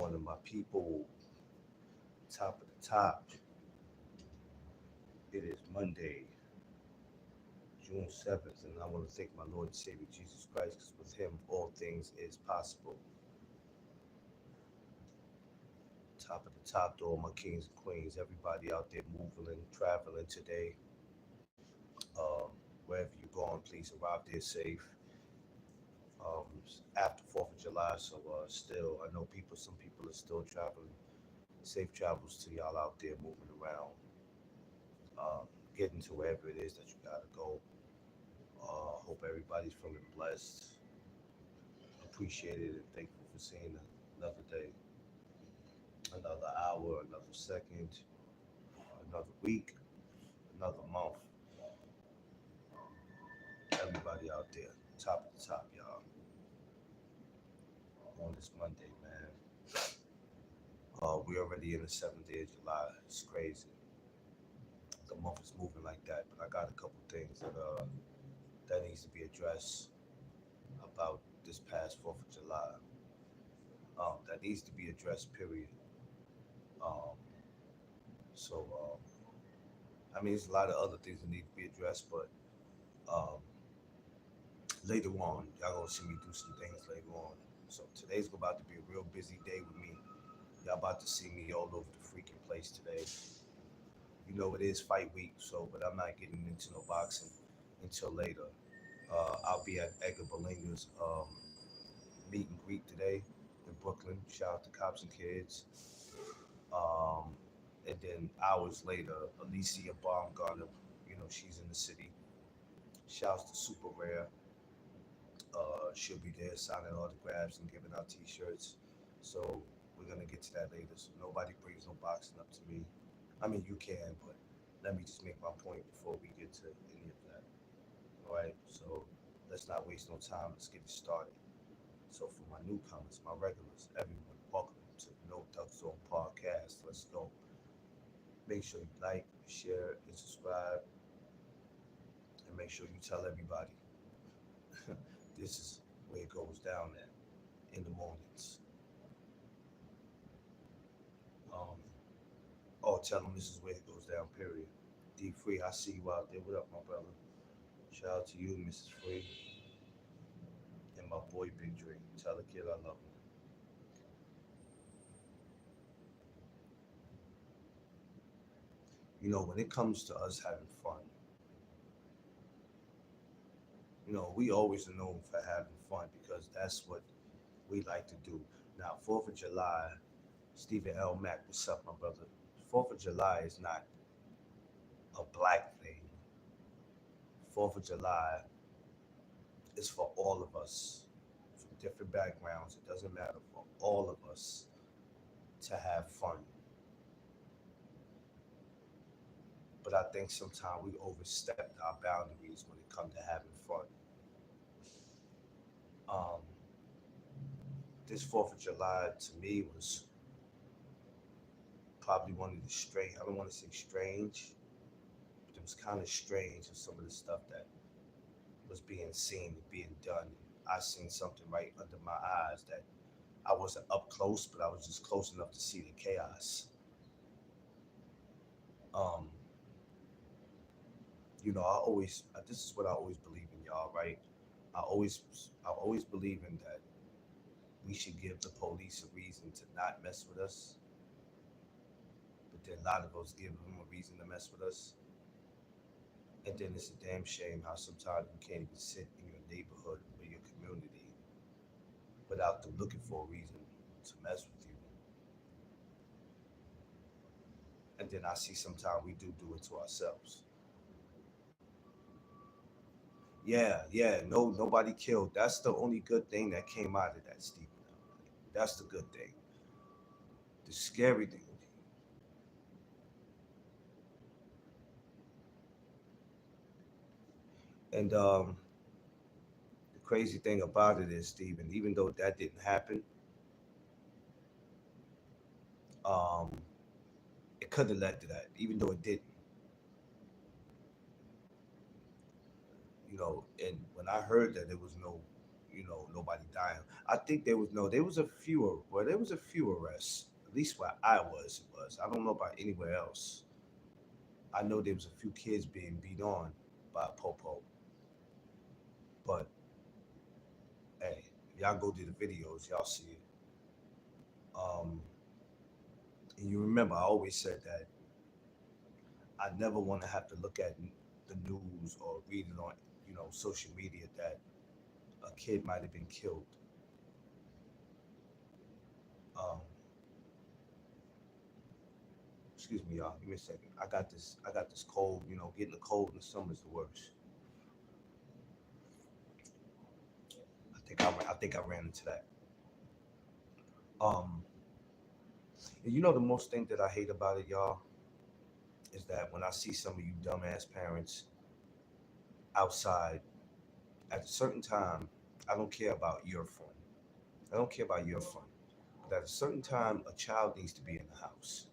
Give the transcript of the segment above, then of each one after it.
morning, my people. Top of the top. It is Monday, June 7th, and I want to thank my Lord and Savior Jesus Christ because with Him all things is possible. Top of the top to all my kings and queens, everybody out there moving and traveling today. Um, Wherever you're going, please arrive there safe. After 4th of July, so still, I know some people are still traveling. Safe travels to y'all out there moving around, um, getting to wherever it is that you gotta go. Hope everybody's feeling blessed, appreciated, and thankful for seeing another day, another hour, another second, another week, another month. Everybody out there, top of the top, y'all, on this Monday, man. We already in the 7th day of July. It's crazy. The month is moving like that, but I got a couple things that needs to be addressed about this past 4th of July. That needs to be addressed. Period. Um, I mean, there's a lot of other things that need to be addressed, but um, later on, y'all gonna see me do some things later on. So today's about to be a real busy day with me. Y'all about to see me all over the freaking place today. You know it is fight week, so but I'm not getting into no boxing until later. I'll be at Edgar Berlinga's meet and greet today in Brooklyn. Shout out to Cops and Kids. Um, and then hours later, Alicia Baumgartner, she's in the city. Shouts to Super Rare. She'll be there signing autographs and giving out T-shirts. So we're gonna get to that later. So nobody brings no boxing up to me. I mean, you can, but let me just make my point before we get to any of that. All right. So let's not waste no time. Let's get it started. So for my newcomers, my regulars, everyone, welcome to the No Duck Zone podcast. Let's go. Make sure you like, share, and subscribe, and make sure you tell everybody. This is where it goes down at in the mornings. Um, tell them this is where it goes down. Period. D Free, I see you out there. What up, my brother? Shout out to you, Mrs. Free, and my boy Big Dre. Tell the kid I love him. When it comes to us having fun, we always are known for having fun because that's what we like to do. Now, 4th of July, Stephen L. Mack, what's up, my brother? 4th of July is not a black thing. 4th of July is for all of us from different backgrounds. It doesn't matter for all of us to have fun. But I think sometimes we overstep our boundaries when it comes to having fun. Um, this 4th of July to me was probably one of the strange, I don't want to say strange, but it was kind of strange of some of the stuff that was being seen and being done. I seen something right under my eyes that I wasn't up close, but I was just close enough to see the chaos. Um, this is what I always believe in, y'all, right? I always, I always believe in that we should give the police a reason to not mess with us, but then a lot of us give them a reason to mess with us. And then it's a damn shame how sometimes you can't even sit in your neighborhood or your community without them looking for a reason to mess with you. And then I see sometimes we do it to ourselves. Yeah, yeah, no, nobody killed. That's the only good thing that came out of that, Stephen. That's the good thing. The scary thing, and the crazy thing about it is, Stephen, even though that didn't happen, um, it could have led to that. Even though it didn't, and when I heard that there was no, nobody dying. I think there was a few, well, there was a few arrests. At least where I was. I don't know about anywhere else. I know there was a few kids being beat on by a popo, but hey, y'all go to the videos, y'all see it. Um, and you remember, I always said that I never want to have to look at the news or read it on, social media that a kid might have been killed. Um, excuse me, y'all. Give me a second. I got this cold. Getting a cold in the summer is the worst. I think I ran into that. Um, and the most thing that I hate about it, y'all, is that when I see some of you dumbass parents outside at a certain time, I don't care about your fun. I don't care about your fun. But at a certain time, a child needs to be in the house.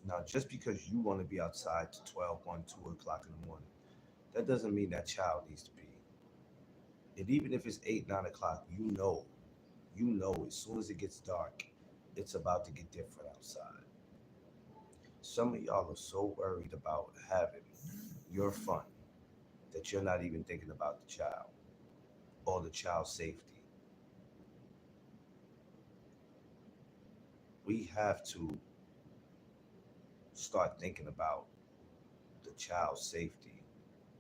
Now, just because you want to be outside to 12, 1, 2 o'clock in the morning, that doesn't mean that child needs to be. And even if it's 8, 9 o'clock, as soon as it gets dark, it's about to get different outside. Some of y'all are so worried about having your fun that you're not even thinking about the child or the child's safety. We have to start thinking about the child's safety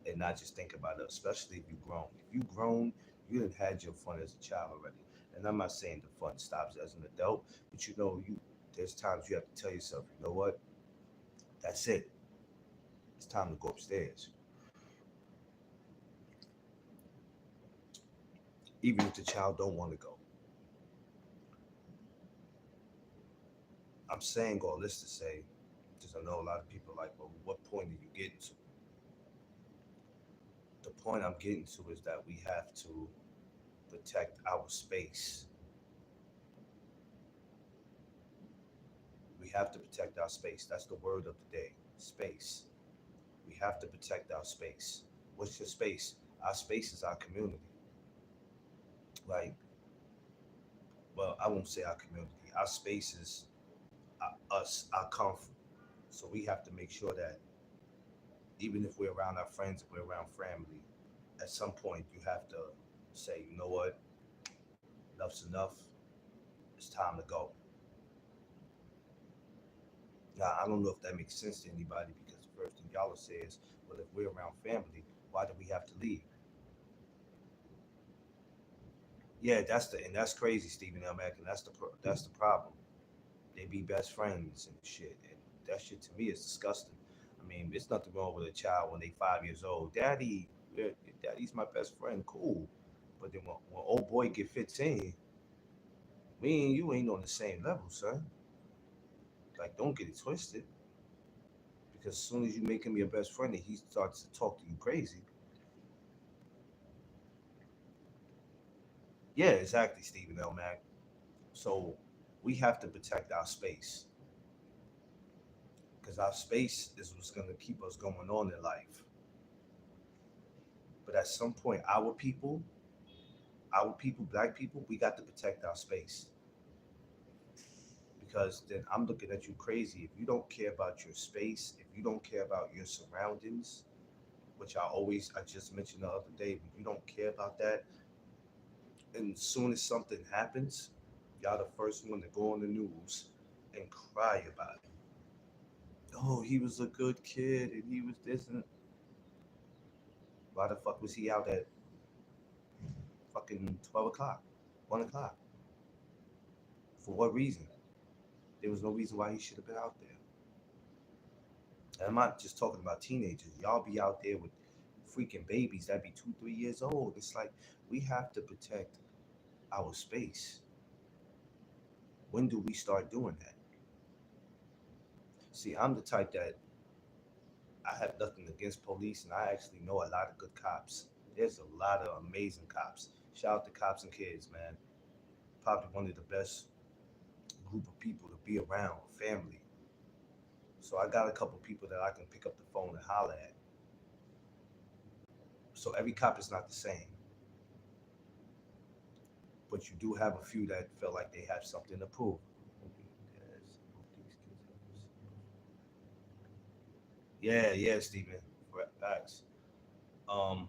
and not just think about it, especially if you've grown. If you've grown, you have had your fun as a child already. And I'm not saying the fun stops as an adult, but there's times you have to tell yourself, you know what? That's it. It's time to go upstairs. Even if the child don't want to go. I'm saying all this to say, because I know a lot of people are like, well, what point are you getting to? The point I'm getting to is that we have to protect our space. We have to protect our space. That's the word of the day, space. We have to protect our space. What's your space? Our space is our community. Like, well, I won't say our community. Our space is us, our comfort. So we have to make sure that even if we're around our friends, if we're around family, at some point you have to say, you know what, enough's enough. It's time to go. Now, I don't know if that makes sense to anybody because the first thing y'all say is, well, if we're around family, why do we have to leave? Yeah, that's crazy, Stephen L. Mack, and that's the problem. They be best friends and shit, and that shit to me is disgusting. I mean, there's nothing wrong with a child when they 5 years old. Daddy's my best friend, cool. But then when old boy get 15, me and you ain't on the same level, son. Like, don't get it twisted. Because as soon as you make him your best friend and he starts to talk to you crazy, yeah, exactly, Stephen L. Mack. So we have to protect our space because our space is what's going to keep us going on in life. But at some point, black people, we got to protect our space because then I'm looking at you crazy if you don't care about your space, if you don't care about your surroundings, which I just mentioned the other day, but you don't care about that, and as soon as something happens, y'all the first one to go on the news and cry about it. Oh, he was a good kid and he was this and why the fuck was he out at fucking 12 o'clock, 1 o'clock? For what reason? There was no reason why he should have been out there. And I'm not just talking about teenagers. Y'all be out there with freaking babies that be 2, 3 years old. It's like we have to protect our space. When do we start doing that? See, I'm the type that I have nothing against police, and I actually know a lot of good cops. There's a lot of amazing cops. Shout out to cops and kids, man. Probably one of the best group of people to be around, family. So I got a couple people that I can pick up the phone and holler at. So every cop is not the same. but you do have a few that feel like they have something to prove. Yeah, yeah, Stephen. Facts. Um,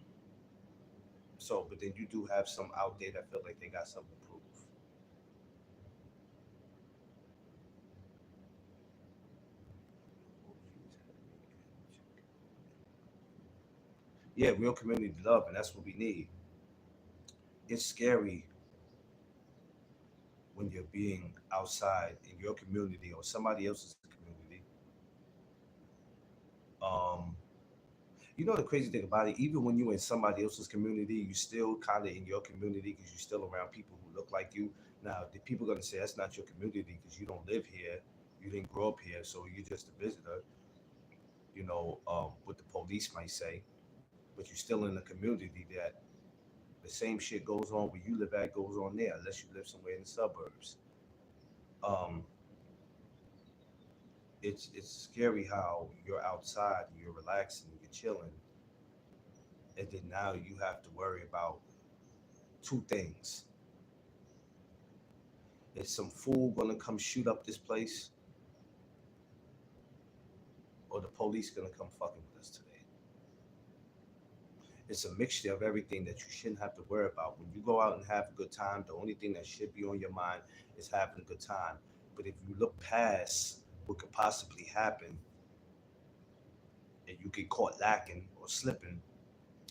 so, but then you do have some out there that feel like they got something to prove. Yeah, real community love, and that's what we need. It's scary when you're being outside in your community or somebody else's community. Um, you know the crazy thing about it, even when you're in somebody else's community, you still kind of in your community because you're still around people who look like you. Now, the people gonna say that's not your community because you don't live here, you didn't grow up here, so you're just a visitor. What the police might say, but you're still in a community that the same shit goes on where you live at goes on there, unless you live somewhere in the suburbs. Um, it's scary how you're outside, you're relaxing, you're chilling, and then now you have to worry about two things. Is some fool gonna come shoot up this place, or the police gonna come fucking with us today? It's a mixture of everything that you shouldn't have to worry about. When you go out and have a good time, the only thing that should be on your mind is having a good time. But if you look past what could possibly happen and you get caught lacking or slipping,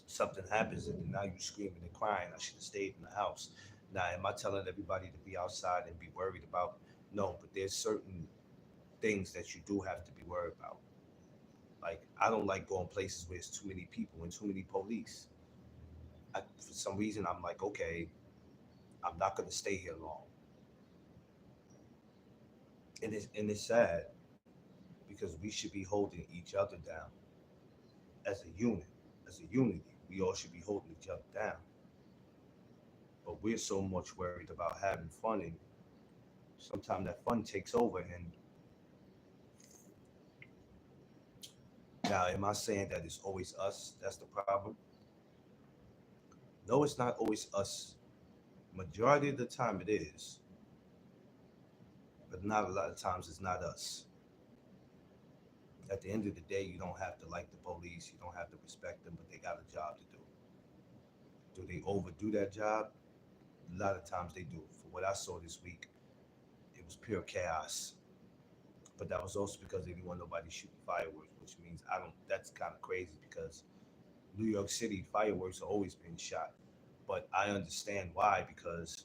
something happens and now you screaming and crying, I should have stayed in the house. Now, am I telling everybody to be outside and be worried about? No, but there's certain things that you do have to be worried about. Like, I don't like going places where there's too many people and too many police. For some reason, I'm like, okay, I'm not going to stay here long. And it's sad because we should be holding each other down as a unit, as a unity. We all should be holding each other down. But we're so much worried about having fun, and sometimes that fun takes over. And now, am I saying that it's always us? That's the problem. No, it's not always us. Majority of the time it is, but not a lot of times it's not us. At the end of the day, you don't have to like the police, you don't have to respect them, but they got a job to do. Do they overdo that job? A lot of times they do. For what I saw this week, it was pure chaos. But that was also because they didn't want nobody shooting fireworks, which means I don't. That's kind of crazy because New York City fireworks are always being shot. But I understand why because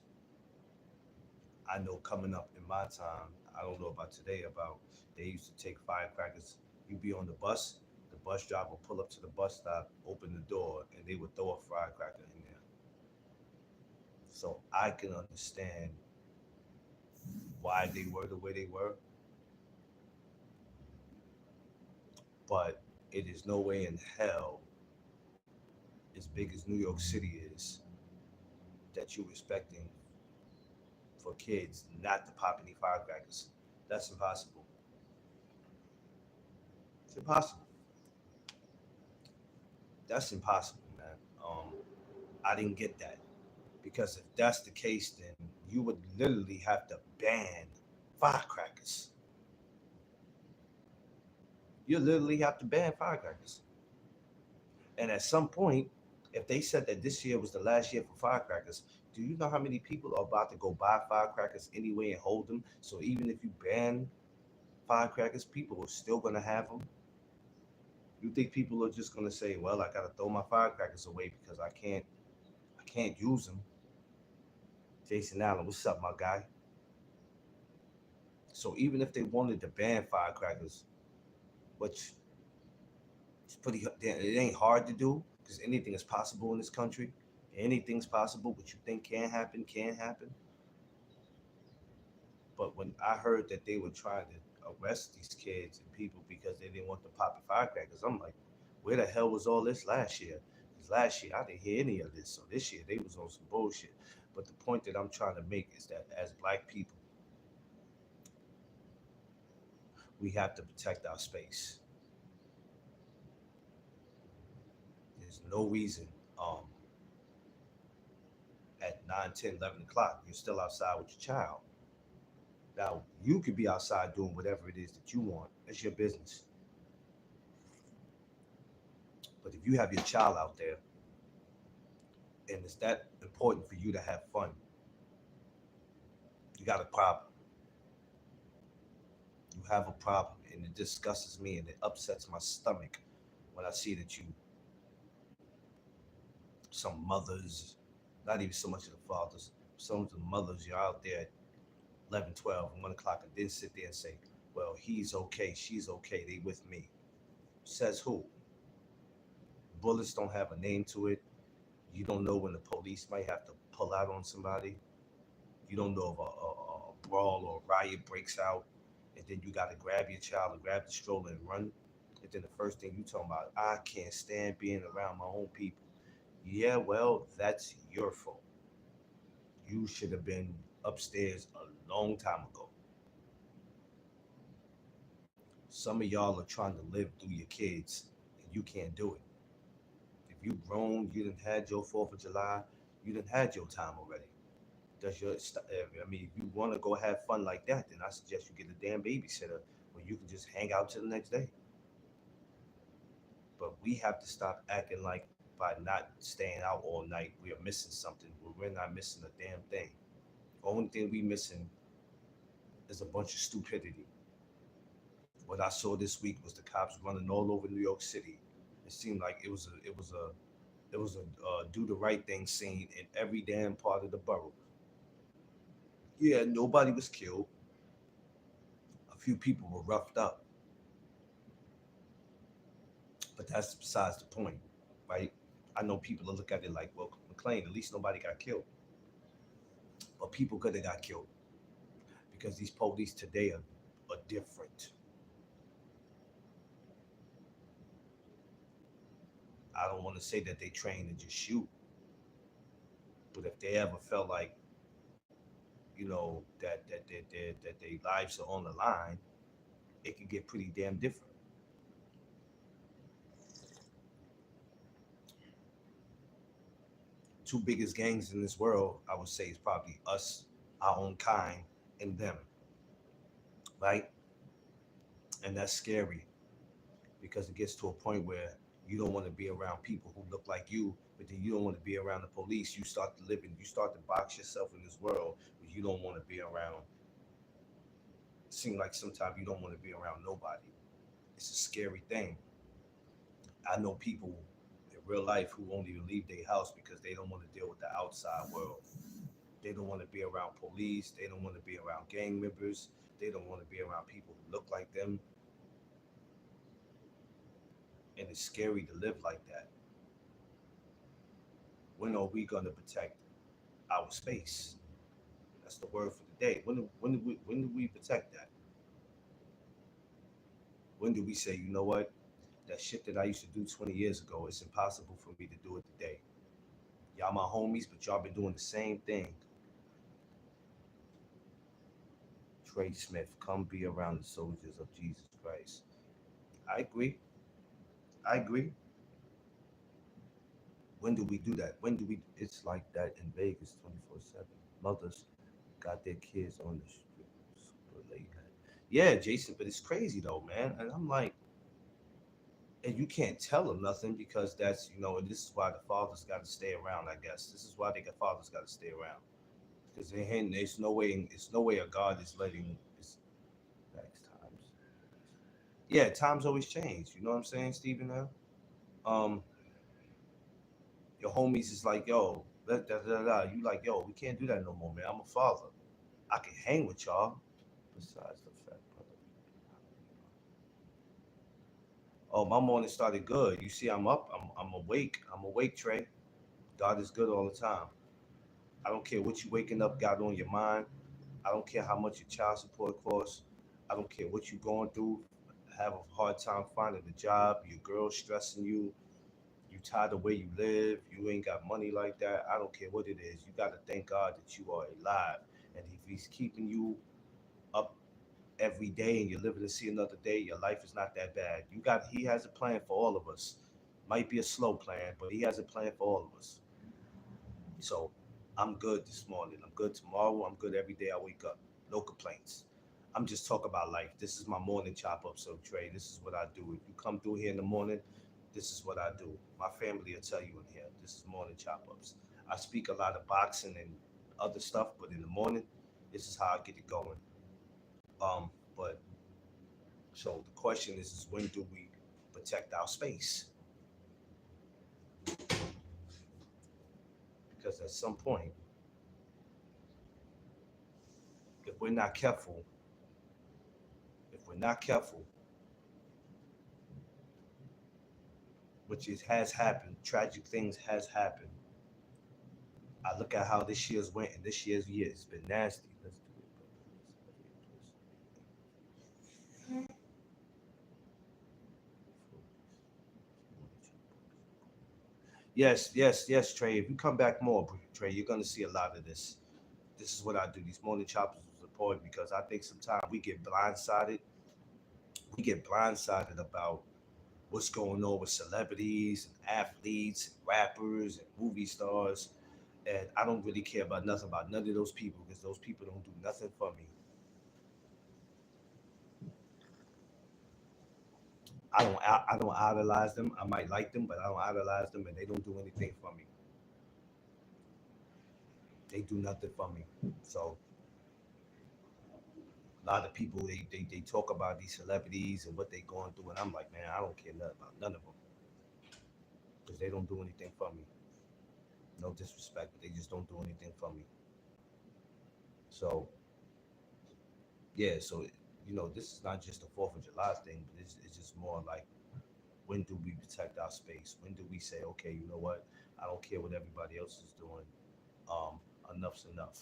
I know coming up in my time, I don't know about today, about they used to take firecrackers. You'd be on the bus driver would pull up to the bus stop, open the door, and they would throw a firecracker in there. So I can understand why they were the way they were, but it is no way in hell, as big as New York City is, that you're expecting for kids not to pop any firecrackers. That's impossible. It's impossible. That's impossible, man. I didn't get that because if that's the case, then you would literally have to ban firecrackers. You literally have to ban firecrackers. And at some point, if they said that this year was the last year for firecrackers, do you know how many people are about to go buy firecrackers anyway and hold them? So even if you ban firecrackers, people are still going to have them. You think people are just going to say, "Well, I got to throw my firecrackers away because I can't use them." Jason Allen, what's up, my guy? So even if they wanted to ban firecrackers, which is pretty, it ain't hard to do because anything is possible in this country. Anything's possible. What you think can happen can happen. But when I heard that they were trying to arrest these kids and people because they didn't want to pop the firecrackers, I'm like, where the hell was all this last year? Because last year I didn't hear any of this. So this year they was on some bullshit. But the point that I'm trying to make is that as black people, we have to protect our space. There's no reason um, at 9, 10, 11 o'clock. You're still outside with your child. Now, you could be outside doing whatever it is that you want. It's your business. But if you have your child out there and it's that important for you to have fun, you got a problem. You have a problem. And it disgusts me and it upsets my stomach when I see that some mothers, not even so much of the fathers, some of the mothers, you're out there at 11, 12, and 1 o'clock and then sit there and say, well, he's okay, she's okay, they with me. Says who? Bullets don't have a name to it. You don't know when the police might have to pull out on somebody. You don't know if a brawl or a riot breaks out, and then you got to grab your child and grab the stroller and run. And then the first thing you talking about, I can't stand being around my own people. Yeah, well, that's your fault. You should have been upstairs a long time ago. Some of y'all are trying to live through your kids, and you can't do it. If you grown, you done had your 4th of July, you done had your time already. Does your I mean, if you want to go have fun like that, then I suggest you get a damn babysitter where you can just hang out till the next day. But we have to stop acting like by not staying out all night we are missing something. We're not missing a damn thing. The only thing we missing is a bunch of stupidity. What I saw this week was the cops running all over New York City. It seemed like it was a do the right thing scene in every damn part of the borough. Yeah, nobody was killed. A few people were roughed up, but that's besides the point, right? I know people will look at it like, well, McLean, at least nobody got killed, but people could have got killed because these police today are different. I don't want to say that they train to just shoot, but if they ever felt like, that their lives are on the line, it could get pretty damn different. Two biggest gangs in this world, I would say, is probably us, our own kind, and them, right? And that's scary because it gets to a point where you don't want to be around people who look like you, but then you don't want to be around the police. You start to box yourself in this world where you don't want to be around. It seems like sometimes you don't want to be around nobody. It's a scary thing. I know people in real life who won't even leave their house because they don't want to deal with the outside world. They don't want to be around police. They don't want to be around gang members. They don't want to be around people who look like them. And it's scary to live like that. When are we going to protect our space? That's the word for the day. When do we protect that? When do we say, you know what, that shit that I used to do 20 years ago, it's impossible for me to do it today. Y'all my homies, but y'all been doing the same thing. Trey Smith, come be around the soldiers of Jesus Christ. I agree. I agree. When do we do that? When do we? It's like that in Vegas, 24/7. Mothers got their kids on the street super late. Yeah, Jason, but it's crazy though, man. And I'm like, and you can't tell them nothing because and this is why the fathers got to stay around. I guess this is why the fathers got to stay around because there's no way a God is letting it's next times. Yeah, times always change. You know what I'm saying, Stephen? Now, um, your homies is like, yo, you like, yo, we can't do that no more, man. I'm a father. I can hang with y'all. Besides the fact, brother. Oh, my morning started good. You see, I'm up. I'm awake. I'm awake, Trey. God is good all the time. I don't care what you waking up, got on your mind. I don't care how much your child support costs. I don't care what you're going through. Have a hard time finding a job. Your girl stressing you. You tired of where you live. You ain't got money like that. I don't care what it is. You got to thank God that you are alive. And if He's keeping you up every day and you're living to see another day, your life is not that bad. He has a plan for all of us. Might be a slow plan, but He has a plan for all of us. So I'm good this morning. I'm good tomorrow. I'm good every day I wake up. No complaints. I'm just talking about life. This is my morning chop up. So Trey, this is what I do. If you come through here in the morning, this is what I do. My family will tell you in here. This is morning chop ups. I speak a lot of boxing and other stuff, but in the morning, this is how I get it going. But so the question is when do we protect our space? Because at some point, if we're not careful, if we're not careful, which is, has happened, tragic things has happened. I look at how this year's went, and this year has been nasty. Let's do it. Yes, yes, yes, Trey. If you come back more, Trey, you're gonna see a lot of this. This is what I do. These morning choppers is important because I think sometimes we get blindsided. We get blindsided about what's going on with celebrities and athletes and rappers and movie stars. And I don't really care about none of those people because those people don't do nothing for me. I don't idolize them. I might like them, but I don't idolize them, and they don't do anything for me. They do nothing for me. So a lot of people they talk about these celebrities and what they going through, and I'm like, man, I don't care nothing about none of them because they don't do anything for me. No disrespect, but they just don't do anything for me. So yeah, so this is not just a Fourth of July thing, but it's just more like when do we protect our space? When do we say, okay, you know what? I don't care what everybody else is doing. Um, Enough's enough.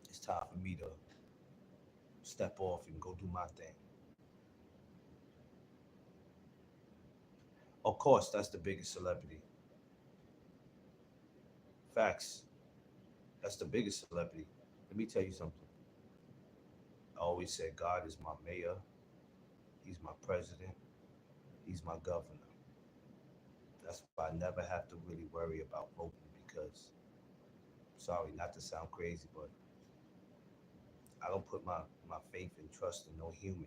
It's time for me to step off and go do my thing. Of course, that's the biggest celebrity. Facts. That's the biggest celebrity. Let me tell you something. I always said God is my mayor. He's my president. He's my governor. That's why I never have to really worry about voting because, sorry, not to sound crazy, but I don't put my faith and trust in no human.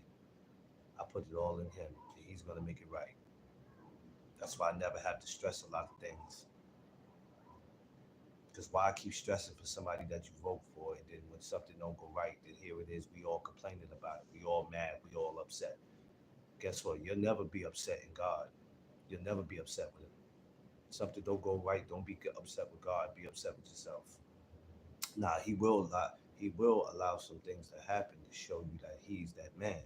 I put it all in Him. And He's going to make it right. That's why I never have to stress a lot of things. Because why keep stressing for somebody that you vote for, and then when something don't go right, then here it is, we all complaining about it. We all mad. We all upset. Guess what? You'll never be upset in God. You'll never be upset with Him. Something don't go right, don't be upset with God. Be upset with yourself. Now He will allow some things to happen to show you that He's that man.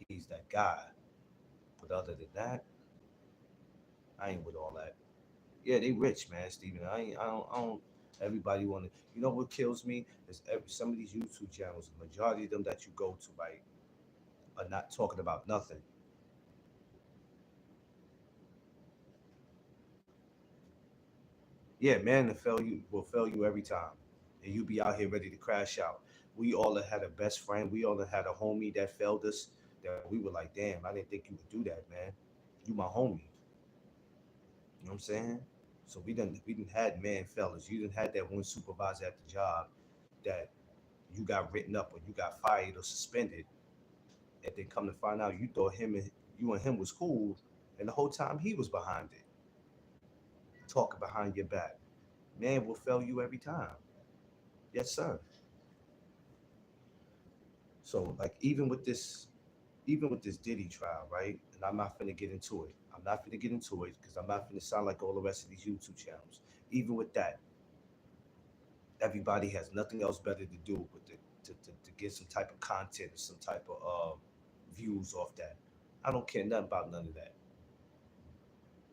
He's that guy. But other than that, I ain't with all that. Yeah, they rich, man, Steven. I don't. Everybody want to. You know what kills me is some of these YouTube channels. The majority of them that you go to, right, are not talking about nothing. Yeah, man, will fail you every time, and you be out here ready to crash out. We all have had a best friend. We all have had a homie that failed us. That we were like, damn, I didn't think you would do that, man. You my homie. You know what I'm saying? So we didn't had man fellas. You didn't had that one supervisor at the job that you got written up or you got fired or suspended, and then come to find out you and him was cool, and the whole time he was behind it, talking behind your back. Man will fail you every time. Yes, sir. So like even with this Diddy trial, right? And I'm not finna get into it. I'm not finna get into it because I'm not finna sound like all the rest of these YouTube channels. Even with that, everybody has nothing else better to do with it to get some type of content or some type of views off that. I don't care nothing about none of that.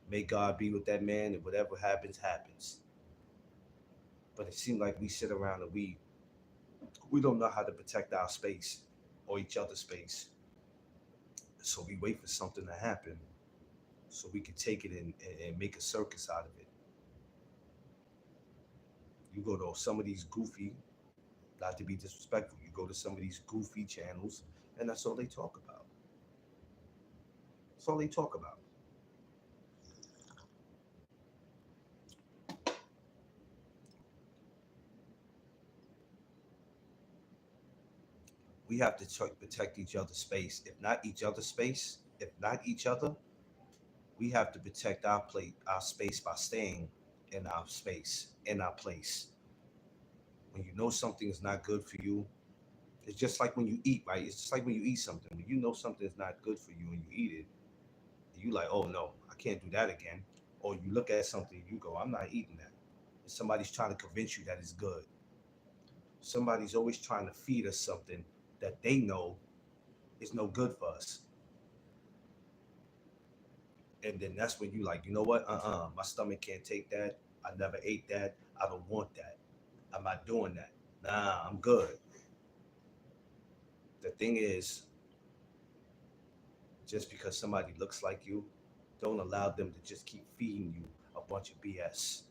May God be with that man, and whatever happens, happens. But it seems like we sit around and we don't know how to protect our space or each other's space. So we wait for something to happen so we can take it and make a circus out of it. You go to some of these goofy, not to be disrespectful, you go to some of these goofy channels, and that's all they talk about. That's all they talk about. We have to protect each other's space. If not each other's space, if not each other, we have to protect our space by staying in our space, in our place. When you know something is not good for you, it's just like when you eat, right? It's just like when you eat something. When you know something is not good for you and you eat it, you like, oh no, I can't do that again. Or you look at something, you go, I'm not eating that. And somebody's trying to convince you that it's good. Somebody's always trying to feed us something that they know is no good for us. And then that's when you like, you know what? My stomach can't take that. I never ate that. I don't want that. I'm not doing that. Nah, I'm good. The thing is, just because somebody looks like you, don't allow them to just keep feeding you a bunch of BS.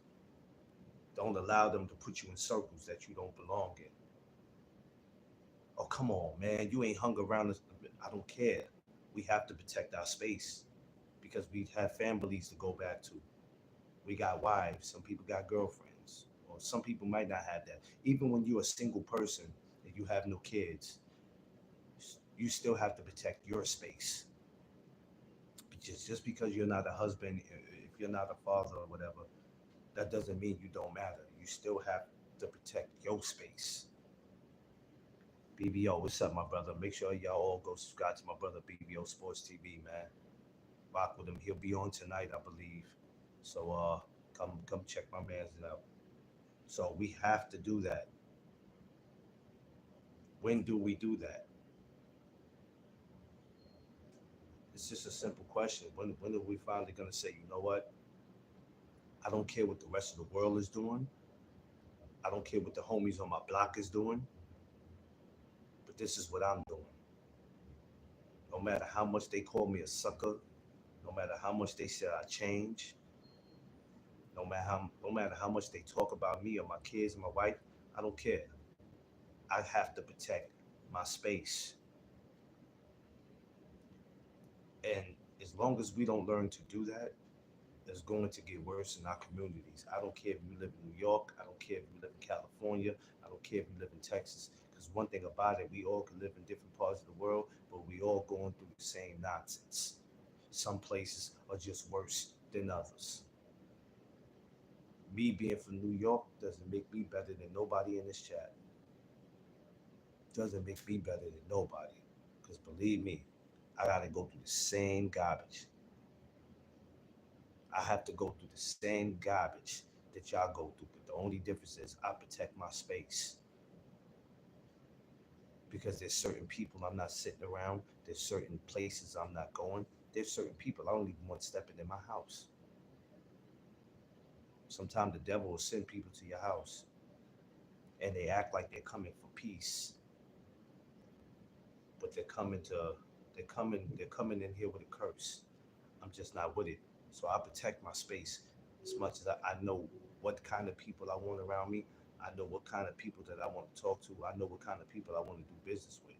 Don't allow them to put you in circles that you don't belong in. Oh, come on, man. You ain't hung around us. I don't care. We have to protect our space because we have families to go back to. We got wives. Some people got girlfriends. Or some people might not have that. Even when you're a single person and you have no kids, you still have to protect your space. Just because you're not a husband, if you're not a father or whatever, that doesn't mean you don't matter. You still have to protect your space. BBO, what's up, my brother? Make sure y'all all go subscribe to my brother BBO Sports TV, man. Rock with him. He'll be on tonight, I believe. So come check my man's out. So we have to do that. When do we do that? It's just a simple question. When are we finally gonna say, you know what? I don't care what the rest of the world is doing. I don't care what the homies on my block is doing, but this is what I'm doing. No matter how much they call me a sucker, no matter how much they say I change, no matter how much they talk about me or my kids and my wife, I don't care. I have to protect my space. And as long as we don't learn to do that, it's going to get worse in our communities. I don't care if you live in New York. I don't care if you live in California. I don't care if you live in Texas. Because one thing about it, we all can live in different parts of the world, but we all going through the same nonsense. Some places are just worse than others. Me being from New York doesn't make me better than nobody in this chat. Doesn't make me better than nobody. Because believe me, I got to go through the same garbage. I have to go through the same garbage that y'all go through. But the only difference is I protect my space because there's certain people I'm not sitting around. There's certain places I'm not going. There's certain people I don't even want stepping in my house. Sometimes the devil will send people to your house and they act like they're coming for peace, but they're coming in here with a curse. I'm just not with it. So I protect my space as much as I know what kind of people I want around me. I know what kind of people that I want to talk to. I know what kind of people I want to do business with.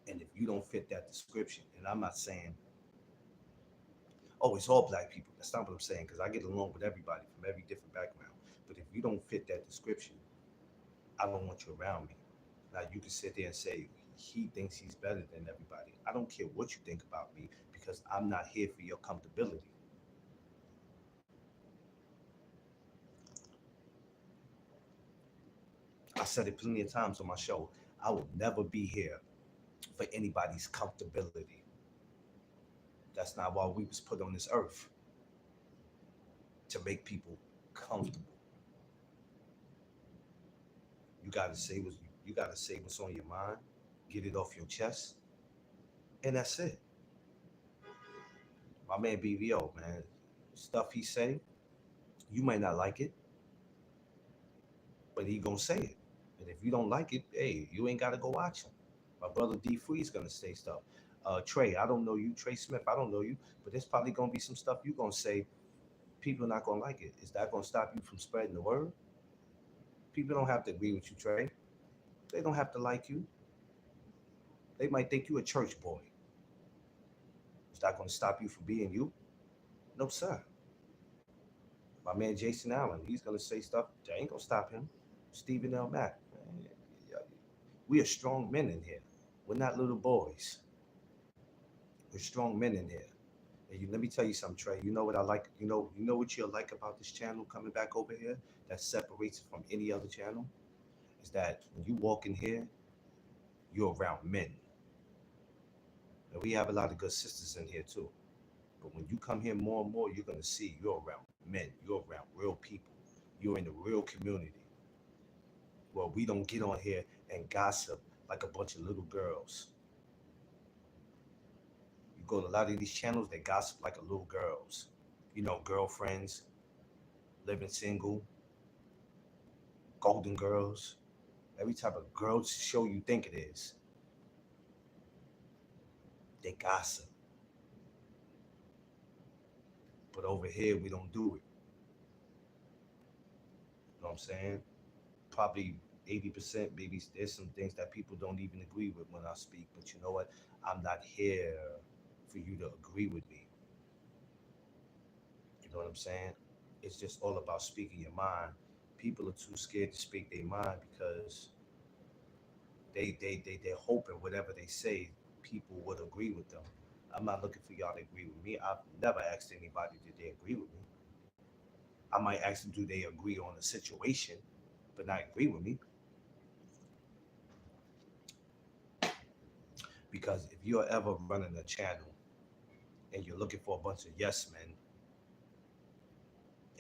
And if you don't fit that description, and I'm not saying, oh, it's all black people. That's not what I'm saying, because I get along with everybody from every different background. But if you don't fit that description, I don't want you around me. Now you can sit there and say he thinks he's better than everybody. I don't care what you think about me because I'm not here for your comfortability. I said it plenty of times on my show. I will never be here for anybody's comfortability. That's not why we was put on this earth, to make people comfortable. You gotta say what's on your mind, get it off your chest, and that's it. My man BVO, man, stuff he say, you might not like it, but he gonna say it. And if you don't like it, hey, you ain't gotta go watch him. My brother D Free's gonna say stuff. Trey, I don't know you. Trey Smith, I don't know you, but there's probably gonna be some stuff you gonna say. People are not gonna like it. Is that gonna stop you from spreading the word? People don't have to agree with you, Trey. They don't have to like you. They might think you a church boy. Is that gonna stop you from being you? No, sir. My man Jason Allen, he's gonna say stuff that ain't gonna stop him. Stephen L. Mack, man, We are strong men in here. We're not little boys. We're strong men in here. And let me tell you something, Trey. You know what I like? You know what you like about this channel coming back over here that separates it from any other channel is that when you walk in here, you're around men. And we have a lot of good sisters in here too. But when you come here more and more, you're gonna see you're around men. You're around real people. You're in a real community. Well, we don't get on here and gossip like a bunch of little girls. You go to a lot of these channels, they gossip like a little girls. Girlfriends, living single, golden girls, every type of girl show you think it is. They gossip. But over here, we don't do it. You know what I'm saying? Probably 80%, maybe there's some things that people don't even agree with when I speak. But you know what? I'm not here for you to agree with me. You know what I'm saying? It's just all about speaking your mind. People are too scared to speak their mind because they're hoping whatever they say, people would agree with them. I'm not looking for y'all to agree with me. I've never asked anybody did they agree with me. I might ask them do they agree on a situation, but not agree with me. Because if you're ever running a channel and you're looking for a bunch of yes men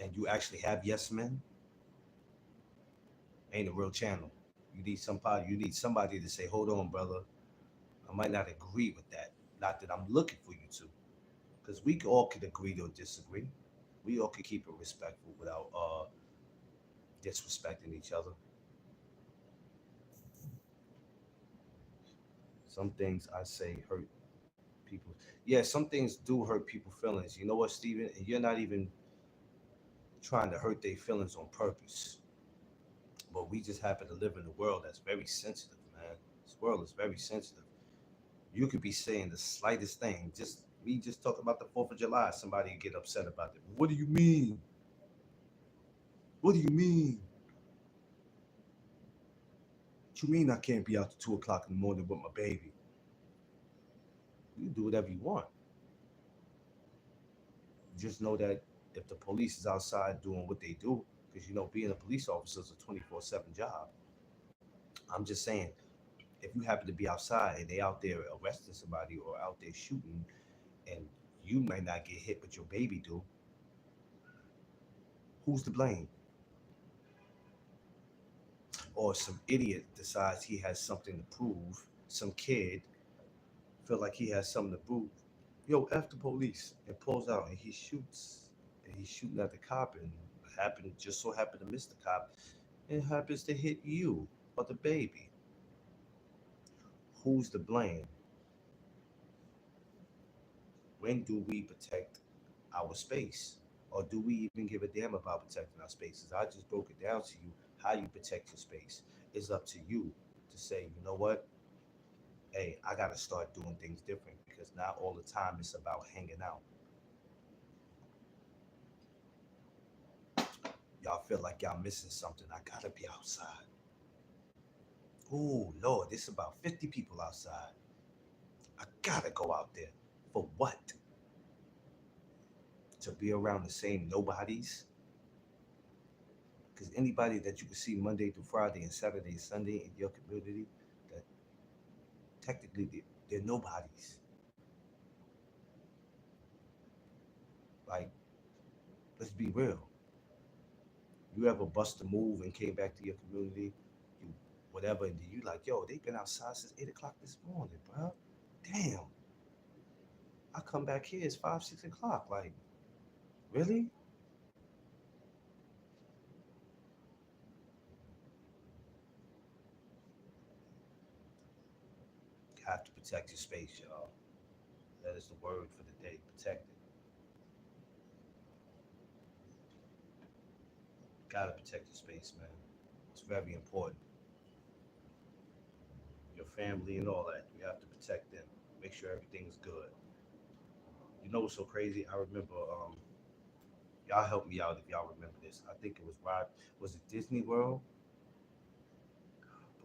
and you actually have yes men, ain't a real channel. You need somebody to say, hold on, brother. I might not agree with that. Not that I'm looking for you to. Because we all can agree or disagree. We all can keep it respectful without disrespecting each other. Some things I say hurt people. Yeah, some things do hurt people's feelings. You know what, Steven? And you're not even trying to hurt their feelings on purpose. But we just happen to live in a world that's very sensitive, man. This world is very sensitive. You could be saying the slightest thing. Just talking about the 4th of July, somebody get upset about it. What do you mean? What do you mean? What you mean I can't be out to 2 o'clock in the morning with my baby? You do whatever you want. Just know that if the police is outside doing what they do, because being a police officer is a 24/7 job. I'm just saying, if you happen to be outside and they out there arresting somebody or out there shooting, and you might not get hit, but your baby do, who's to blame? Or some idiot decides he has something to prove. Some kid feel like he has something to prove. Yo, F the police and pulls out and he shoots. And he's shooting at the cop and just so happened to miss the cop. It happens to hit you or the baby. Who's to blame? When do we protect our space? Or do we even give a damn about protecting our spaces? I just broke it down to you how you protect your space. It's up to you to say, you know what? Hey, I got to start doing things different because not all the time it's about hanging out. Y'all feel like y'all missing something. I got to be outside. Oh, Lord, it's about 50 people outside. I got to go out there. For what? To be around the same nobodies? Because anybody that you can see Monday through Friday and Saturday and Sunday in your community, that technically they're nobodies. Like, let's be real. You ever bust a move and came back to your community, you whatever, and you like, yo, they've been outside since 8 o'clock this morning, bro. Damn. I come back here, it's 5, 6 o'clock. Like, really? You have to protect your space, y'all. That is the word for the day. Protect it. Gotta protect your space, man. It's very important. Your family and all that. You have to protect them. Make sure everything's good. You know what's so crazy? I remember y'all help me out if y'all remember this. I think it was Rod was it Disney World?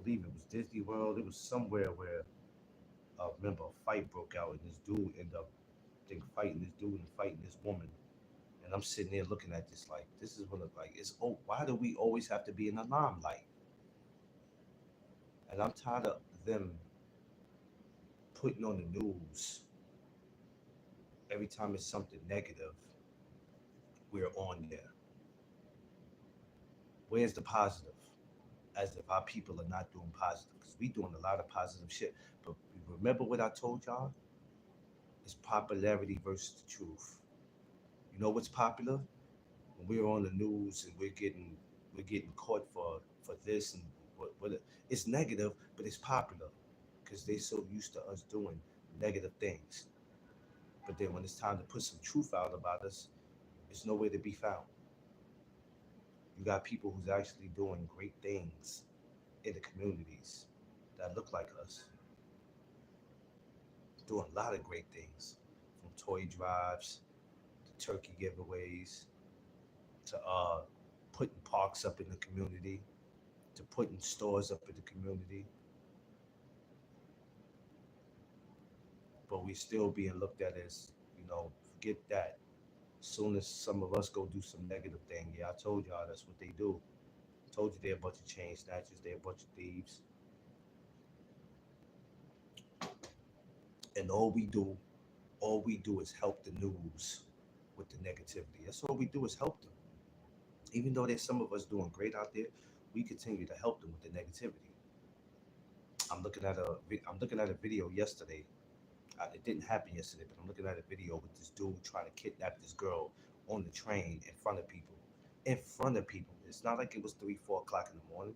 believe it was Disney World. It was somewhere where remember a fight broke out and this dude ended up fighting this dude and fighting this woman. And I'm sitting there looking at this like this is what it like it's oh why do we always have to be in the limelight? And I'm tired of them putting on the news every time it's something negative, we're on there. Where's the positive? As if our people are not doing positive, because we doing a lot of positive shit. But remember what I told y'all? It's popularity versus the truth. You know what's popular? When we're on the news and we're getting caught for this and what it's negative, but it's popular because they so used to us doing negative things. But then when it's time to put some truth out about us, it's nowhere to be found. You got people who's actually doing great things in the communities that look like us, doing a lot of great things, from toy drives to turkey giveaways to putting parks up in the community to putting stores up in the community. But we still being looked at as, forget that. As soon as some of us go do some negative thing, yeah, I told y'all that's what they do. Told you they're a bunch of chain snatchers, they're a bunch of thieves, and all we do is help the news with the negativity. That's all we do is help them. Even though there's some of us doing great out there, we continue to help them with the negativity. I'm looking at a video yesterday. It didn't happen yesterday, but I'm looking at a video with this dude trying to kidnap this girl on the train in front of people. In front of people. It's not like it was 3, 4 o'clock in the morning.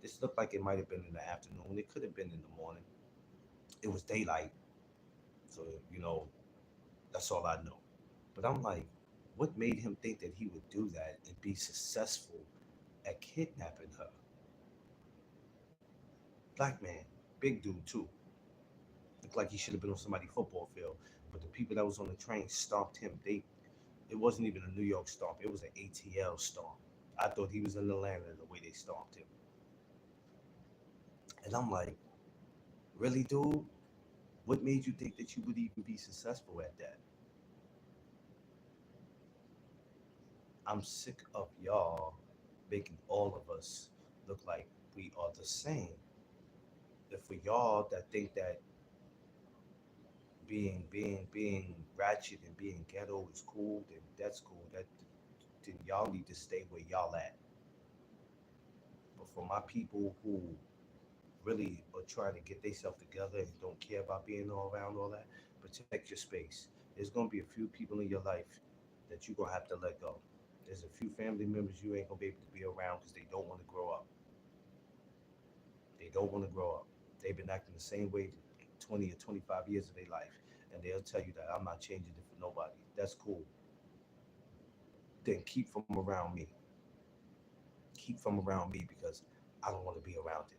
This looked like it might have been in the afternoon. It could have been in the morning. It was daylight, so that's all I know. But I'm like, what made him think that he would do that and be successful at kidnapping her? Black man, big dude too. Looked like he should have been on somebody's football field. But the people that was on the train stomped him. It wasn't even a New York stomp. It was an ATL stomp. I thought he was in Atlanta the way they stomped him. And I'm like, really, dude? What made you think that you would even be successful at that? I'm sick of y'all making all of us look like we are the same. If for y'all that think that being ratchet and being ghetto is cool, then that's cool. Then y'all need to stay where y'all at. But for my people who really are trying to get themselves together and don't care about being all around all that, protect your space. There's gonna be a few people in your life that you're gonna have to let go. There's a few family members you ain't gonna be able to be around because they don't want to grow up. They don't want to grow up. They've been acting the same way 20 or 25 years of their life. And they'll tell you that I'm not changing it for nobody. That's cool. Then keep from around me. Keep from around me because I don't want to be around it.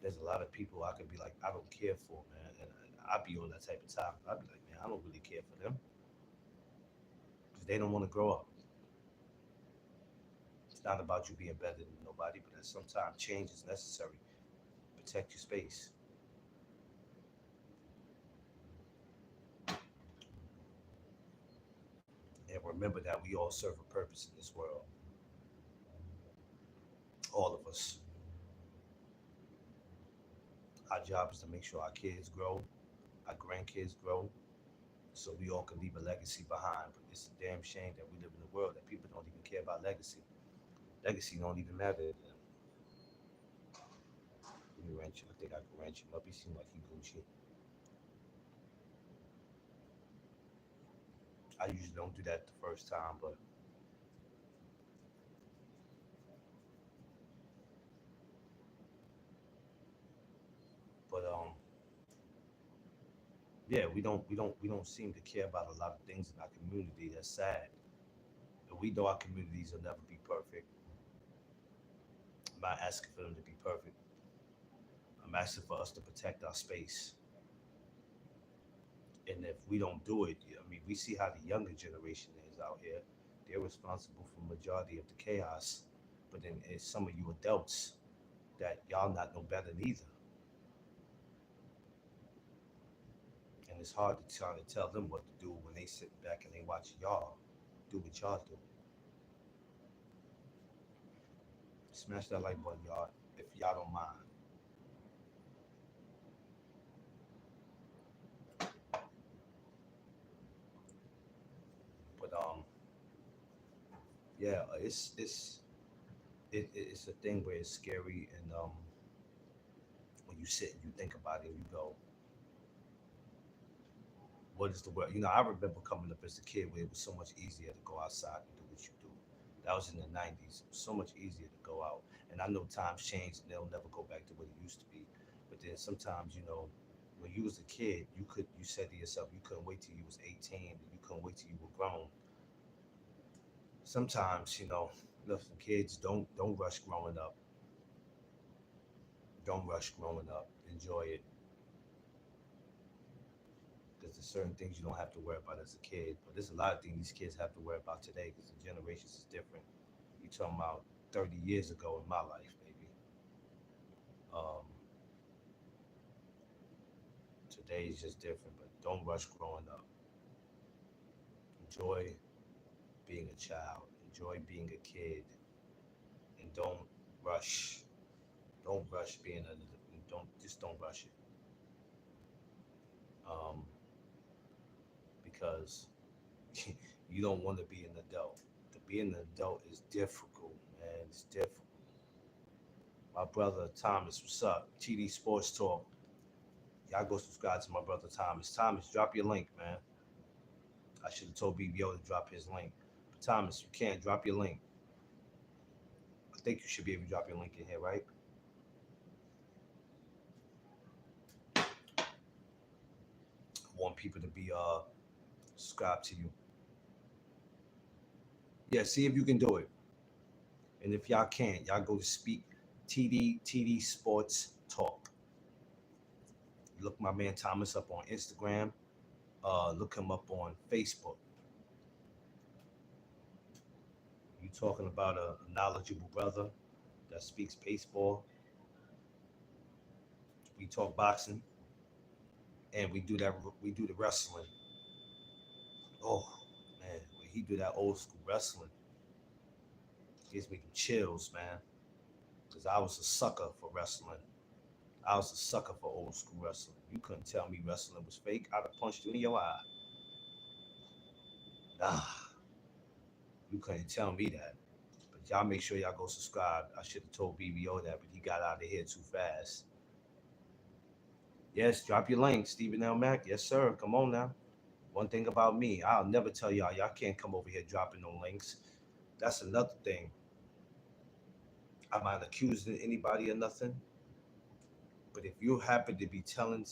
There's a lot of people I could be like, I don't care for, man. And I'd be on that type of time. I'd be like, man, I don't really care for them because they don't want to grow up. It's not about you being better than nobody, but at sometimes change is necessary. Protect your space. And remember that we all serve a purpose in this world. All of us. Our job is to make sure our kids grow, our grandkids grow, so we all can leave a legacy behind. But it's a damn shame that we live in a world that people don't even care about legacy. Legacy don't even matter to them. Let me ranch him. I think I can ranch him up. He seemed like he Gucci. I usually don't do that the first time, but yeah, we don't seem to care about a lot of things in our community. That's sad. And we know our communities will never be perfect. I'm not asking for them to be perfect. I'm asking for us to protect our space. And if we don't do it, I mean, we see how the younger generation is out here. They're responsible for majority of the chaos. But then it's some of you adults that y'all not no better neither. And it's hard to try to tell them what to do when they sit back and they watch y'all do what y'all do. Smash that like button, y'all, if y'all don't mind. But yeah, it's a thing where it's scary, and when you sit and you think about it, you go, what is the word? I remember coming up as a kid where it was so much easier to go outside and do what you do. That was in the '90s. It was so much easier to go out. And I know times changed and they'll never go back to what it used to be. But then sometimes, when you was a kid, you said to yourself you couldn't wait till you was 18, you couldn't wait till you were grown. Sometimes, listen, kids, don't rush growing up. Don't rush growing up. Enjoy it, because there's certain things you don't have to worry about as a kid. But there's a lot of things these kids have to worry about today because the generations is different. You talking about 30 years ago in my life, baby. Um, Today is just different, but don't rush growing up. Enjoy being a child. Enjoy being a kid, and rush. Don't rush being a. Don't rush it. Um, because you don't want to be an adult. To be an adult is difficult, man. It's difficult. My brother Thomas, what's up? TD Sports Talk. Y'all go subscribe to my brother Thomas. Thomas, drop your link, man. I should have told BBO to drop his link. But Thomas, you can't drop your link. I think you should be able to drop your link in here, right? I want people to be subscribed to you. Yeah, see if you can do it. And if y'all can't, y'all go to Speak TD Sports Talk. Look my man Thomas up on Instagram. Look him up on Facebook. You talking about a knowledgeable brother that speaks baseball. We talk boxing, and We do the wrestling. Oh man, when he do that old school wrestling, gives me the chills, man. Because I was a sucker for wrestling. I was a sucker for old school wrestling. You couldn't tell me wrestling was fake. I'd have punched you in your eye. Ah, you couldn't tell me that. But y'all make sure y'all go subscribe. I should have told BBO that, but he got out of here too fast. Yes, drop your link, Stephen L. Mack. Yes, sir. Come on now. One thing about me, I'll never tell y'all can't come over here dropping no links. That's another thing. I'm not accusing anybody of nothing. But if you happen to be telling,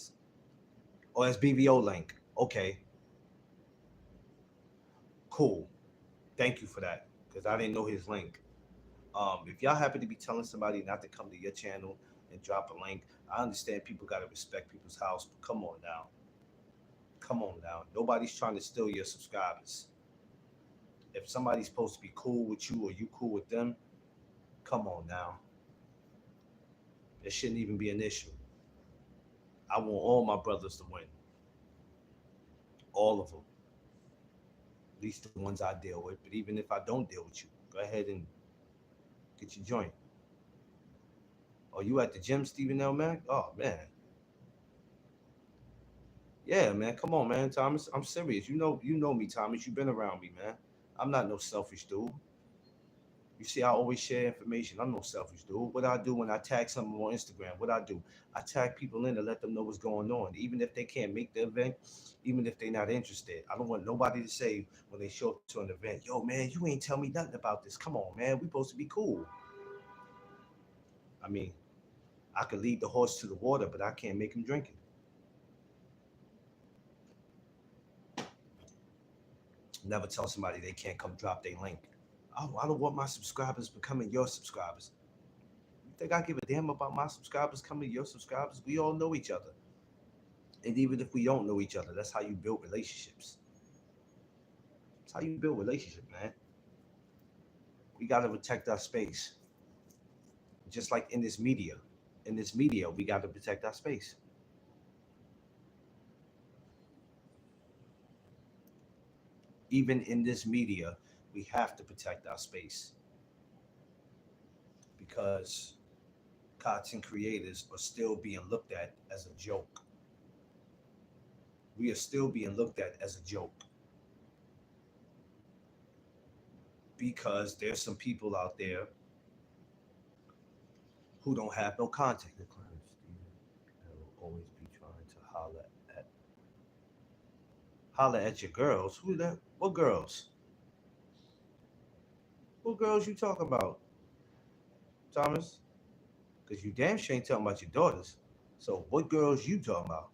oh, that's BBO link. Okay, cool. Thank you for that, because I didn't know his link. If y'all happen to be telling somebody not to come to your channel and drop a link, I understand people got to respect people's house, but come on now. Come on now. Nobody's trying to steal your subscribers. If somebody's supposed to be cool with you or you cool with them, come on now. It shouldn't even be an issue. I want all my brothers to win. All of them. At least the ones I deal with. But even if I don't deal with you, go ahead and get your joint. Oh, you at the gym, Stephen L. Mack? Oh, man. Yeah, man. Come on, man. Thomas, I'm serious. You know me, Thomas. You've been around me, man. I'm not no selfish dude. You see, I always share information. I'm no selfish dude. What I do when I tag someone on Instagram, what I do, I tag people in to let them know what's going on. Even if they can't make the event, even if they're not interested. I don't want nobody to say when they show up to an event, yo, man, you ain't tell me nothing about this. Come on, man. We supposed to be cool. I mean, I could lead the horse to the water, but I can't make him drink it. Never tell somebody they can't come drop their link. Oh, I don't want my subscribers becoming your subscribers. You think I give a damn about my subscribers coming to your subscribers? We all know each other. And even if we don't know each other, that's how you build relationships. That's how you build relationships, man. We gotta protect our space. just like in this media. In this media, we got to protect our space. Even in this media, we have to protect our space because content creators are still being looked at as a joke. We are still being looked at as a joke because there's some people out there who don't have no content. The client, Stephen, will always be trying to at holler at your girls. Who that? What girls? What girls you talking about, Thomas? Because you damn sure ain't talking about your daughters. So what girls you talking about?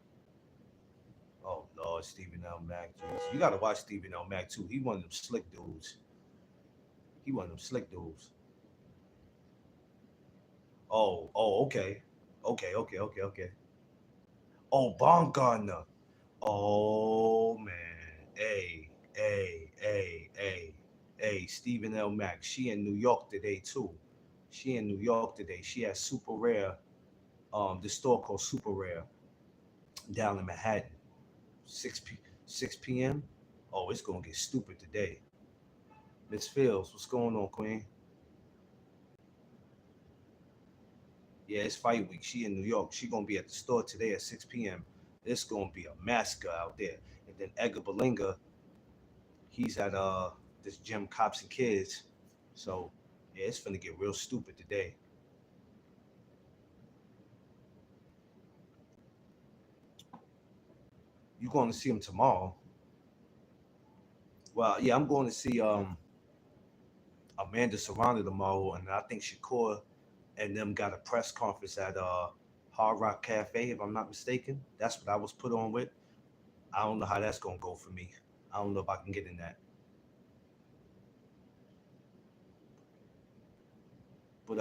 Oh Lord, Stephen L. Mack. Jeez. You gotta watch Stephen L. Mack too. He one of them slick dudes. He one of them slick dudes. Oh, okay. Okay. Oh, Baumgartner. Oh man. Hey, Stephen L. Mack. She in New York today too. She in New York today. She has Super Rare, the store called Super Rare down in Manhattan. 6 p.m. Oh, it's gonna get stupid today. Miss Fields, what's going on, Queen? Yeah, it's fight week. She in New York. She gonna be at the store today at 6 p.m. It's gonna be a massacre out there. And then Edgar Berlinga, he's at this gym, Cops and Kids. So yeah, it's gonna get real stupid today. You going to see him tomorrow? Well, yeah, I'm going to see Amanda Serrano tomorrow, and I think Shakur and them got a press conference at Hard Rock Cafe, if I'm not mistaken. That's what I was put on with. I don't know how that's gonna go for me. I don't know if I can get in that. But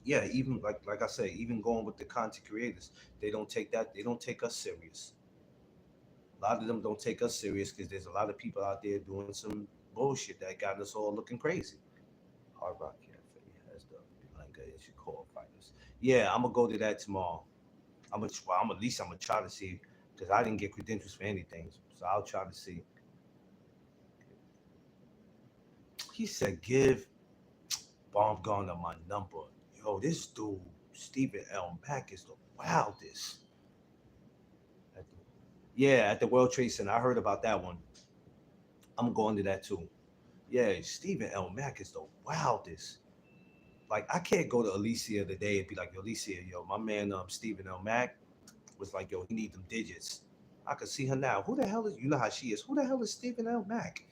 yeah, even like I say, even going with the content creators, they don't take us serious. A lot of them don't take us serious because there's a lot of people out there doing some bullshit that got us all looking crazy. Hard Rock Cafe has the Belenga and Shakur fighters. Yeah, I'm gonna go to that tomorrow. I'm at least I'm gonna try to see because I didn't get credentials for anything, so I'll try to see. He said, "Give Baumgartner my number." Yo, this dude Stephen L. Mack is the wildest. At the, yeah, at the World Trade Center, I heard about that one. I'm going to that too. Yeah, Stephen L. Mack is the wildest. Like I can't go to Alicia today and be like, yo, Alicia, yo, my man Stephen L. Mack was like, yo, he need them digits. I could see her now. Who the hell is you know how she is? Who the hell is Stephen L. Mack?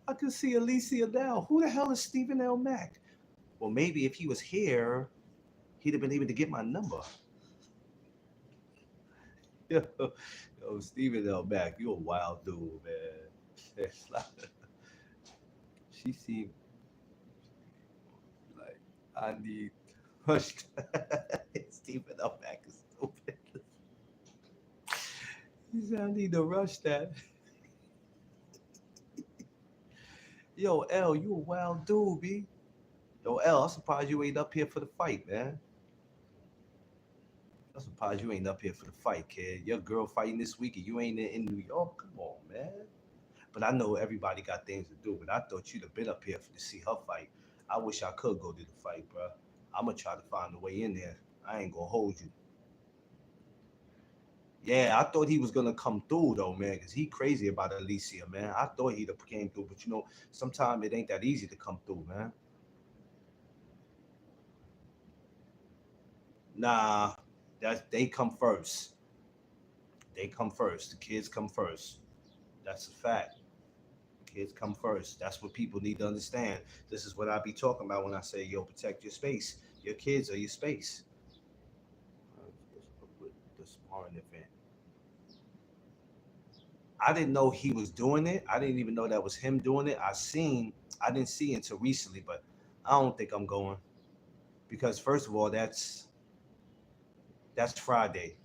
I could see Alicia now. Who the hell is Stephen L. Mack? Well, maybe if he was here, he'd have been able to get my number. Yo, Stephen L. Mack, you a wild dude, man. She seemed like I need rushed. Stephen L. Mack is stupid. He said I need to rush that. Yo, L, you a wild dude, B. Yo, L, I'm surprised you ain't up here for the fight, man. I'm surprised you ain't up here for the fight, kid. Your girl fighting this week and you ain't in New York. Come on, man. But I know everybody got things to do. But I thought you'd have been up here to see her fight. I wish I could go to the fight, bro. I'm gonna try to find a way in there. I ain't gonna hold you. Yeah, I thought he was gonna come through though, man, because he crazy about Alicia, man. I thought he'd have came through, but sometimes it ain't that easy to come through, man. Nah, that they come first. They come first. The kids come first. That's a fact. Kids come first. That's what people need to understand. This is what I be talking about when I say, yo, protect your space. Your kids are your space. The sparring event. I didn't know he was doing it. I didn't even know that was him doing it. I didn't see it until recently, but I don't think I'm going because first of all, that's Friday.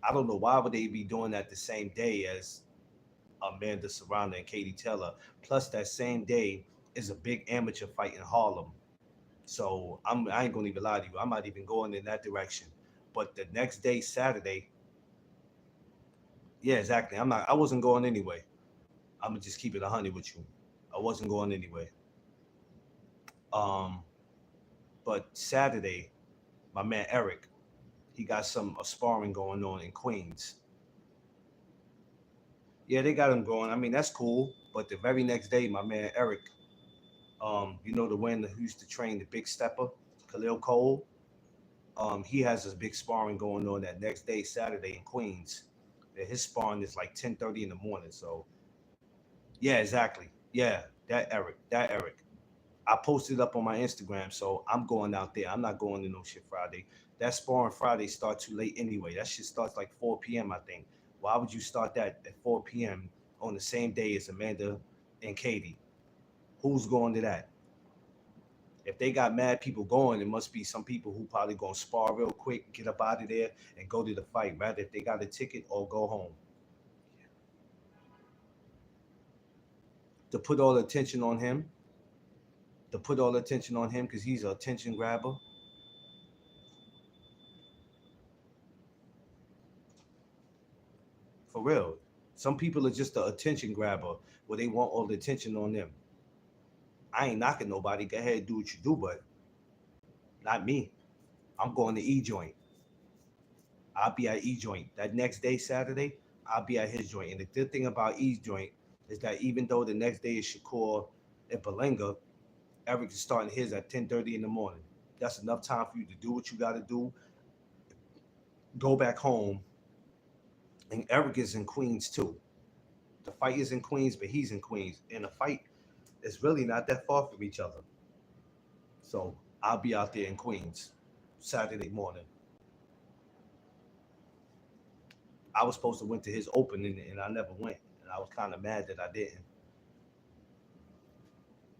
I don't know why would they be doing that the same day as Amanda Serrano and Katie Taylor. Plus, that same day is a big amateur fight in Harlem. So I ain't gonna even lie to you. I'm not even going in that direction. But the next day, Saturday, yeah, exactly. I wasn't going anyway. I'm gonna just keep it 100 with you. I wasn't going anyway. Um, but Saturday, my man Eric, he got some sparring going on in Queens. Yeah, they got him going. I mean, that's cool. But the very next day, my man Eric, you know the one who used to train the big stepper, Khalil Cole. He has this big sparring going on that next day, Saturday in Queens. And his sparring is like 10:30 in the morning. So yeah, exactly. Yeah, that Eric, that Eric. I posted up on my Instagram, so I'm going out there. I'm not going to no shit Friday. That sparring Friday start too late anyway. That shit starts like 4 p.m. I think. Why would you start that at 4 p.m. on the same day as Amanda and Katie? Who's going to that? If they got mad people going, it must be some people who probably gonna spar real quick, get up out of there, and go to the fight. Rather if they got a ticket or go home. To put all the attention on him, to put all the attention on him because he's a attention grabber. For real. Some people are just the attention grabber where they want all the attention on them. I ain't knocking nobody. Go ahead, do what you do, but not me. I'm going to E joint. I'll be at E joint. That next day, Saturday, I'll be at his joint. And the good thing about E joint is that even though the next day is Shakur and Belenga, Eric is starting his at 10:30 in the morning. That's enough time for you to do what you gotta do, go back home, and Eric is in Queens too. The fight is in Queens, but he's in Queens. And the fight is really not that far from each other. So I'll be out there in Queens Saturday morning. I was supposed to went to his opening and I never went. And I was kind of mad that I didn't.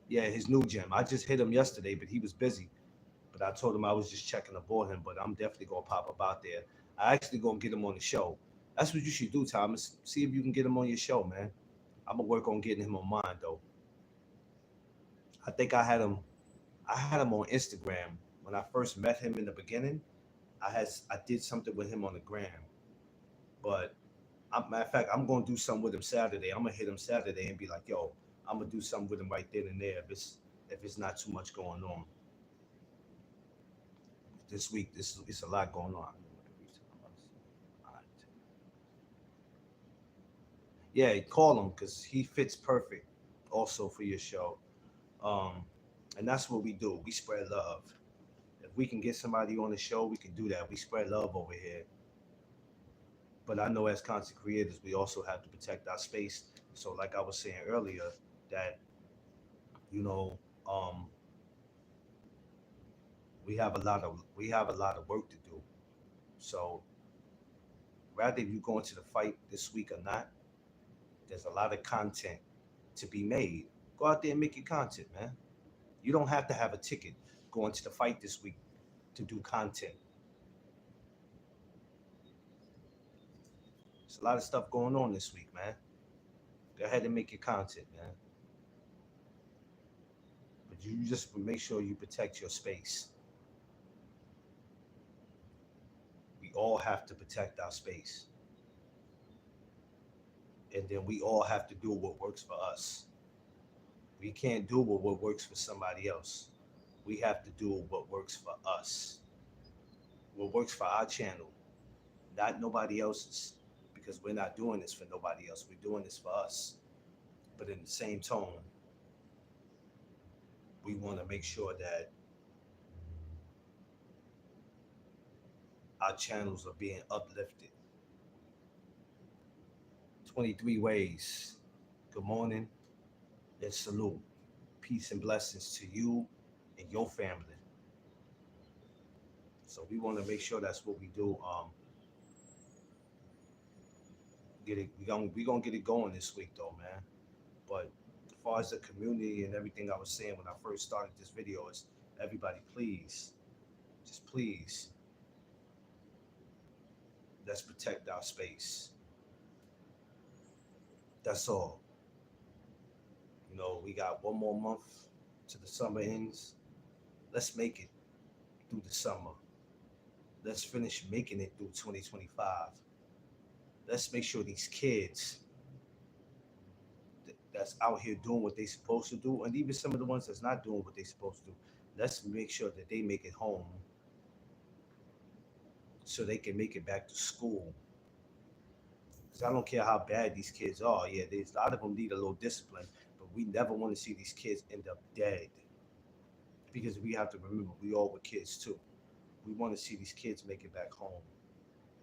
Yeah, his new gym. I just hit him yesterday, but he was busy. But I told him I was just checking aboard him. But I'm definitely gonna pop up out there. I actually gonna get him on the show. That's what you should do, Thomas. See if you can get him on your show, man. I'm gonna work on getting him on mine though. I think I had him on Instagram when I first met him in the beginning. I did something with him on the gram, but matter of fact, I'm gonna do something with him Saturday. I'm gonna hit him Saturday and be like, "Yo, I'm gonna do something with him right then and there if it's not too much going on this week. This it's a lot going on." Yeah, call him because he fits perfect also for your show. Um, and that's what we do. We spread love. If we can get somebody on the show, we can do that. We spread love over here. But I know as content creators, we also have to protect our space. So, like I was saying earlier, that you know, um, we have a lot of work to do. So, rather if you go into the fight this week or not, there's a lot of content to be made. Go out there and make your content, man. You don't have to have a ticket going to the fight this week to do content. There's a lot of stuff going on this week, man. Go ahead and make your content, man. But you just make sure you protect your space. We all have to protect our space. And then we all have to do what works for us. We can't do what works for somebody else. We have to do what works for us, what works for our channel, not nobody else's, because we're not doing this for nobody else. We're doing this for us. But in the same tone, we want to make sure that our channels are being uplifted. 23 ways. Good morning and salute. Peace and blessings to you and your family. So we want to make sure that's what we do. Get it. We gonna get it going this week though, man. But as far as the community and everything I was saying when I first started this video is everybody, please, just please, let's protect our space. That's all. We got one more month to the summer ends. Let's make it through the summer. Let's finish making it through 2025. Let's make sure these kids that's out here doing what they supposed to do, and even some of the ones that's not doing what they supposed to do, let's make sure that they make it home so they can make it back to school. Because I don't care how bad these kids are. Yeah, there's a lot of them need a little discipline, but we never want to see these kids end up dead. Because we have to remember we all were kids too. We want to see these kids make it back home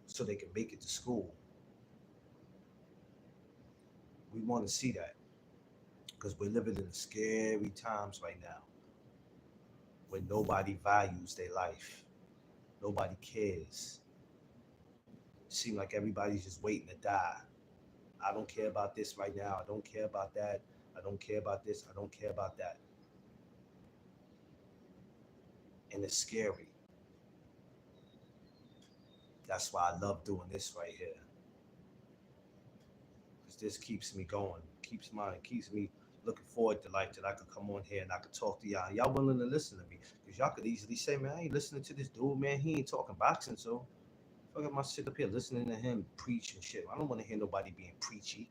so they can make it to school. We want to see that because we're living in scary times right now when nobody values their life. Nobody cares. It seems like everybody's just waiting to die. I don't care about this right now. I don't care about that. I don't care about this. I don't care about that. And it's scary. That's why I love doing this right here. Because this keeps me going, keeps me looking forward to life that I could come on here and I could talk to y'all. Y'all willing to listen to me. Because y'all could easily say, man, I ain't listening to this dude, man. He ain't talking boxing, so fuck my shit up here listening to him preach and shit. I don't want to hear nobody being preachy.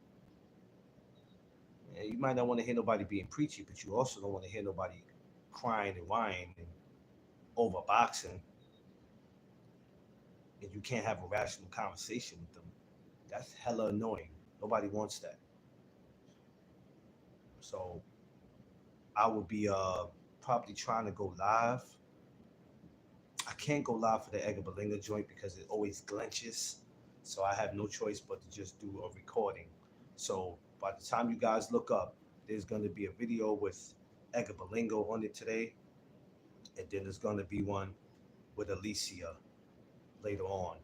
Yeah, you might not want to hear nobody being preachy, but you also don't want to hear nobody crying and whining and over boxing, and you can't have a rational conversation with them. That's hella annoying. Nobody wants that. So I would be probably trying to go live. I can't go live for the Edgar Berlinga joint because it always glitches. So I have no choice but to just do a recording. So by the time you guys look up, there's going to be a video with Edgar Berlinga on it today, and then there's going to be one with Alicia later on.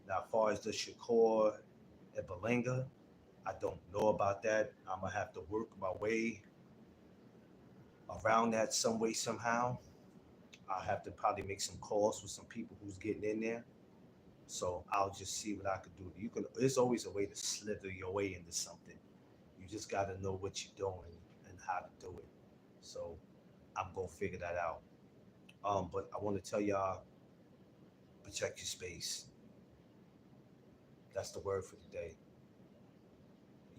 Now, as far as the Shakur and Berlinga, I don't know about that. I'm gonna have to work my way around that some way somehow. I'll have to probably make some calls with some people who's getting in there. So I'll just see what I could do. You can. There's always a way to slither your way into something. You just got to know what you're doing and how to do it. So I'm gonna figure that out. But I want to tell y'all, protect your space. That's the word for the day.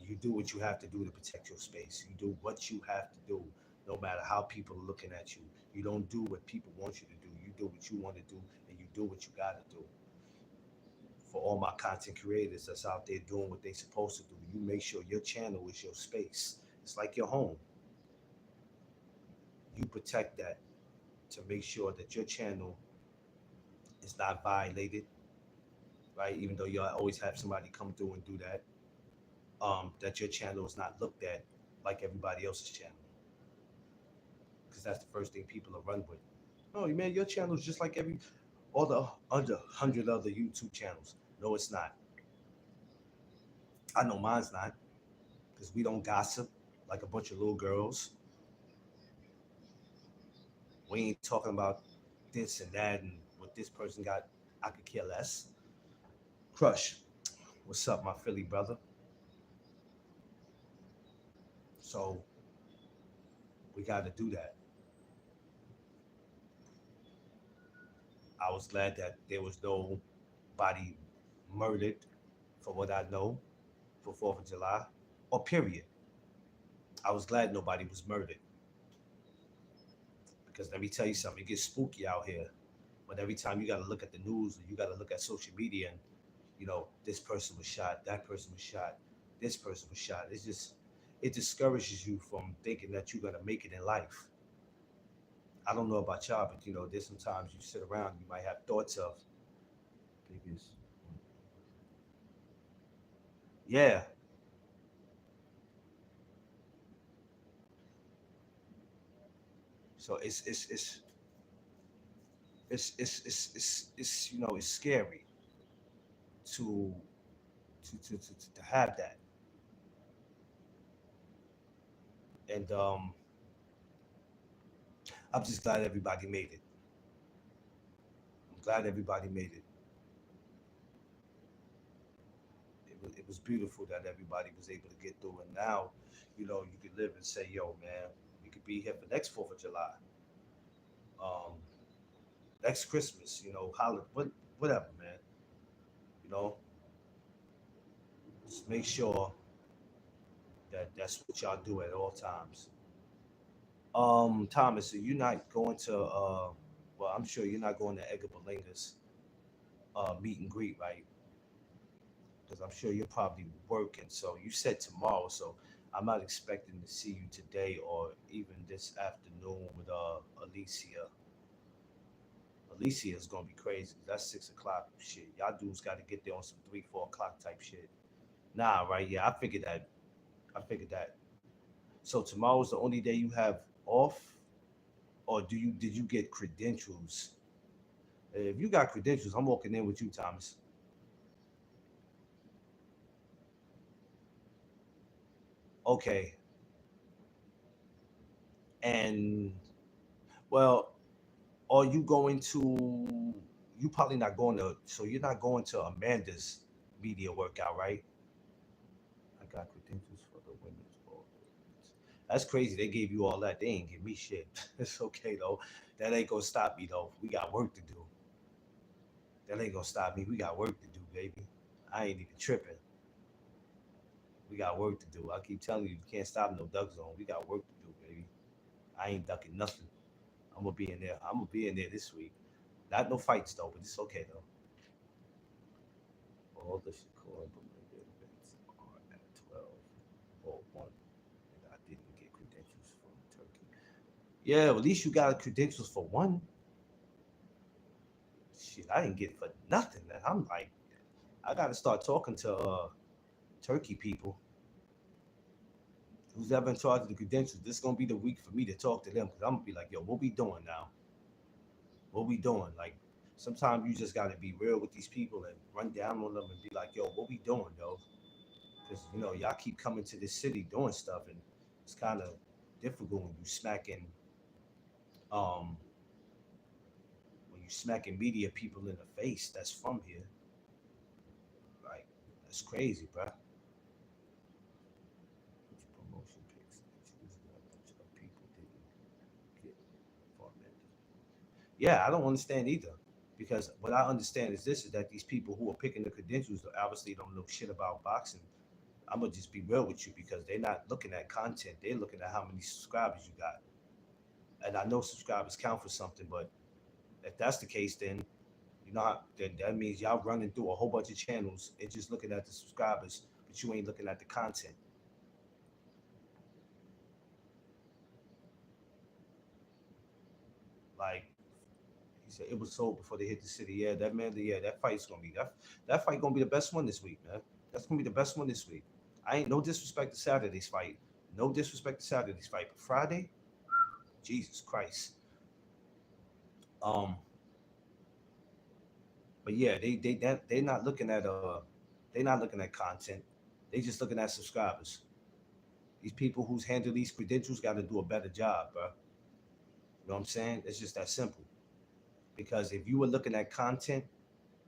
You do what you have to do to protect your space. You do what you have to do, no matter how people are looking at you. You don't do what people want you to do. You do what you want to do, and you do what you got to do. For all my content creators that's out there doing what they're supposed to do, you make sure your channel is your space. It's like your home. You protect that to make sure that your channel is not violated, right? Even though you always have somebody come through and do that, that your channel is not looked at like everybody else's channel, because that's the first thing people will run with. Oh man, your channel is just like every all the under 100 other YouTube channels. No, it's not. I know mine's not, because we don't gossip like a bunch of little girls. We ain't talking about this and that and what this person got. I could care less. Crush, what's up, my Philly brother? So we got to do that. I was glad that there was nobody murdered, for what I know, for 4th of July, or period. I was glad nobody was murdered, because let me tell you something, it gets spooky out here. But every time you got to look at the news or you got to look at social media and, this person was shot, that person was shot, this person was shot. It discourages you from thinking that you're going to make it in life. I don't know about y'all, but there's sometimes you sit around, you might have thoughts of, biggest, yeah. So it's scary to to have that. And I'm just glad everybody made it. I'm glad everybody made it. it was beautiful that everybody was able to get through. And now, you could live and say, yo, man, we could be here for next 4th of July, um, next Christmas, whatever, man. You know, just make sure that that's what y'all do at all times. Thomas, so you're not going to, well, I'm sure you're not going to Edgar Berlinga's meet and greet, right? Because I'm sure you're probably working. So you said tomorrow, so I'm not expecting to see you today or even this afternoon with Alicia. Alicia is gonna be crazy. That's 6 o'clock shit. Y'all dudes got to get there on some 3, 4 o'clock type shit. Nah, right? Yeah, I figured that. I figured that. So tomorrow's the only day you have off, or did you get credentials? If you got credentials, I'm walking in with you, Thomas. Okay, and well, are you going to? You probably not going to. So you're not going to Amanda's media workout, right? I got credentials for the women's ball. That's crazy. They gave you all that. They ain't give me shit. It's okay though. That ain't gonna stop me though. We got work to do. That ain't gonna stop me. We got work to do, baby. I ain't even tripping. We got work to do. I keep telling you, you can't stop no duck zone. We got work to do, baby. I ain't ducking nothing. I'm gonna be in there. I'm gonna be in there this week. Not no fights though, but it's okay though. All the Shakur and Belinda events are at 12 or 1, and I didn't get credentials from Turkey. Yeah, well, at least you got credentials for one. Shit, I didn't get for nothing. Man. I'm like, I got to start talking to Turkey people. Who's ever in charge of the credentials? This is gonna be the week for me to talk to them because I'm gonna be like, yo, what we doing now? What we doing? Like, sometimes you just gotta be real with these people and run down on them and be like, yo, what we doing, yo? Because y'all keep coming to this city doing stuff, and it's kind of difficult um when you smacking media people in the face that's from here. Like, that's crazy, bruh. Put your promotion pics and choose how much of people didn't get for Amanda. Yeah, I don't understand either. Because what I understand is this: is that these people who are picking the credentials obviously don't know shit about boxing. I'm gonna just be real with you because they're not looking at content; they're looking at how many subscribers you got. And I know subscribers count for something, but if that's the case, then then that means y'all running through a whole bunch of channels and just looking at the subscribers, but you ain't looking at the content. Like he said, it was sold before they hit the city. Yeah, that man, yeah, that fight's gonna be that fight gonna be the best one this week, man. That's gonna be the best one this week. I ain't no disrespect to Saturday's fight. No disrespect to Saturday's fight, but Friday, Jesus Christ. Um, but yeah, they're not looking at they're not looking at content. They just looking at subscribers. These people who's handle these credentials got to do a better job, bro. You know what I'm saying? It's just that simple. Because if you were looking at content,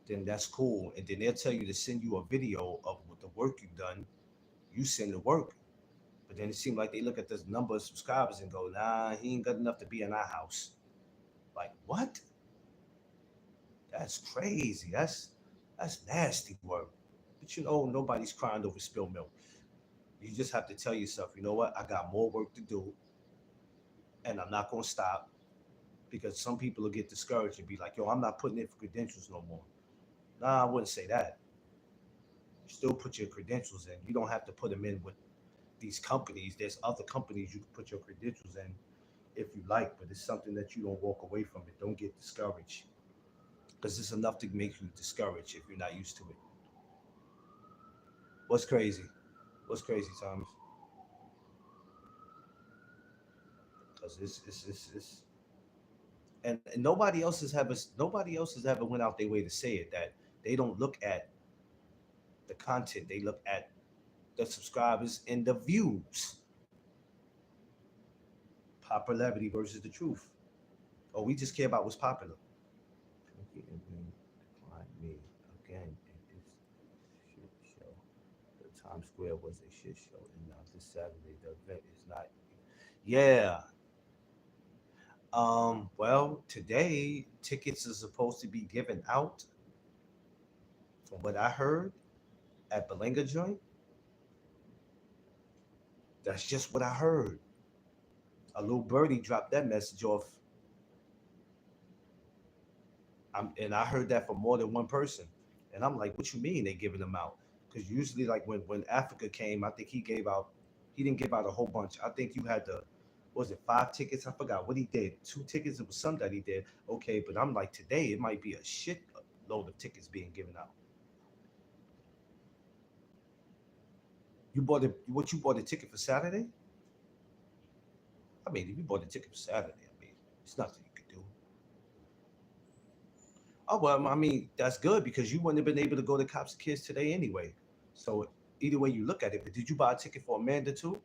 then that's cool. And then they'll tell you to send you a video of what the work you've done. You send the work. But then it seems like they look at this number of subscribers and go, nah, he ain't got enough to be in our house. Like, what? That's crazy. That's nasty work. But nobody's crying over spilled milk. You just have to tell yourself, you know what? I got more work to do and I'm not gonna stop because some people will get discouraged and be like, yo, I'm not putting in for credentials no more. Nah, I wouldn't say that. You still put your credentials in. You don't have to put them in with these companies. There's other companies you can put your credentials in if you like, but it's something that you don't walk away from it. Don't get discouraged because it's enough to make you discouraged if you're not used to it. What's crazy? What's crazy, Thomas? Because it's and nobody else has ever went out their way to say it that they don't look at the content. They look at the subscribers and the views. Popularity versus the truth. Oh, we just care about what's popular. Turkey and then decline me again in this shit show. Times Square was a shit show, and this Saturday the event is not. Yeah. Well, today tickets are supposed to be given out. From what I heard at Belinga joint, that's just what I heard. A little birdie dropped that message off. And I heard that from more than one person. And I'm like, what you mean they giving them out? Because usually, like when Africa came, I think he didn't give out a whole bunch. I think you had the, what was it, 5 tickets? I forgot what he did. 2 tickets. It was some that he did. Okay, but I'm like, today it might be a shit load of tickets being given out. You bought it. What you bought a ticket for Saturday? I mean, if you bought a ticket for Saturday, I mean, it's nothing you could do. Oh well, I mean, that's good because you wouldn't have been able to go to Cops and Kids today anyway. So either way you look at it, but did you buy a ticket for Amanda too?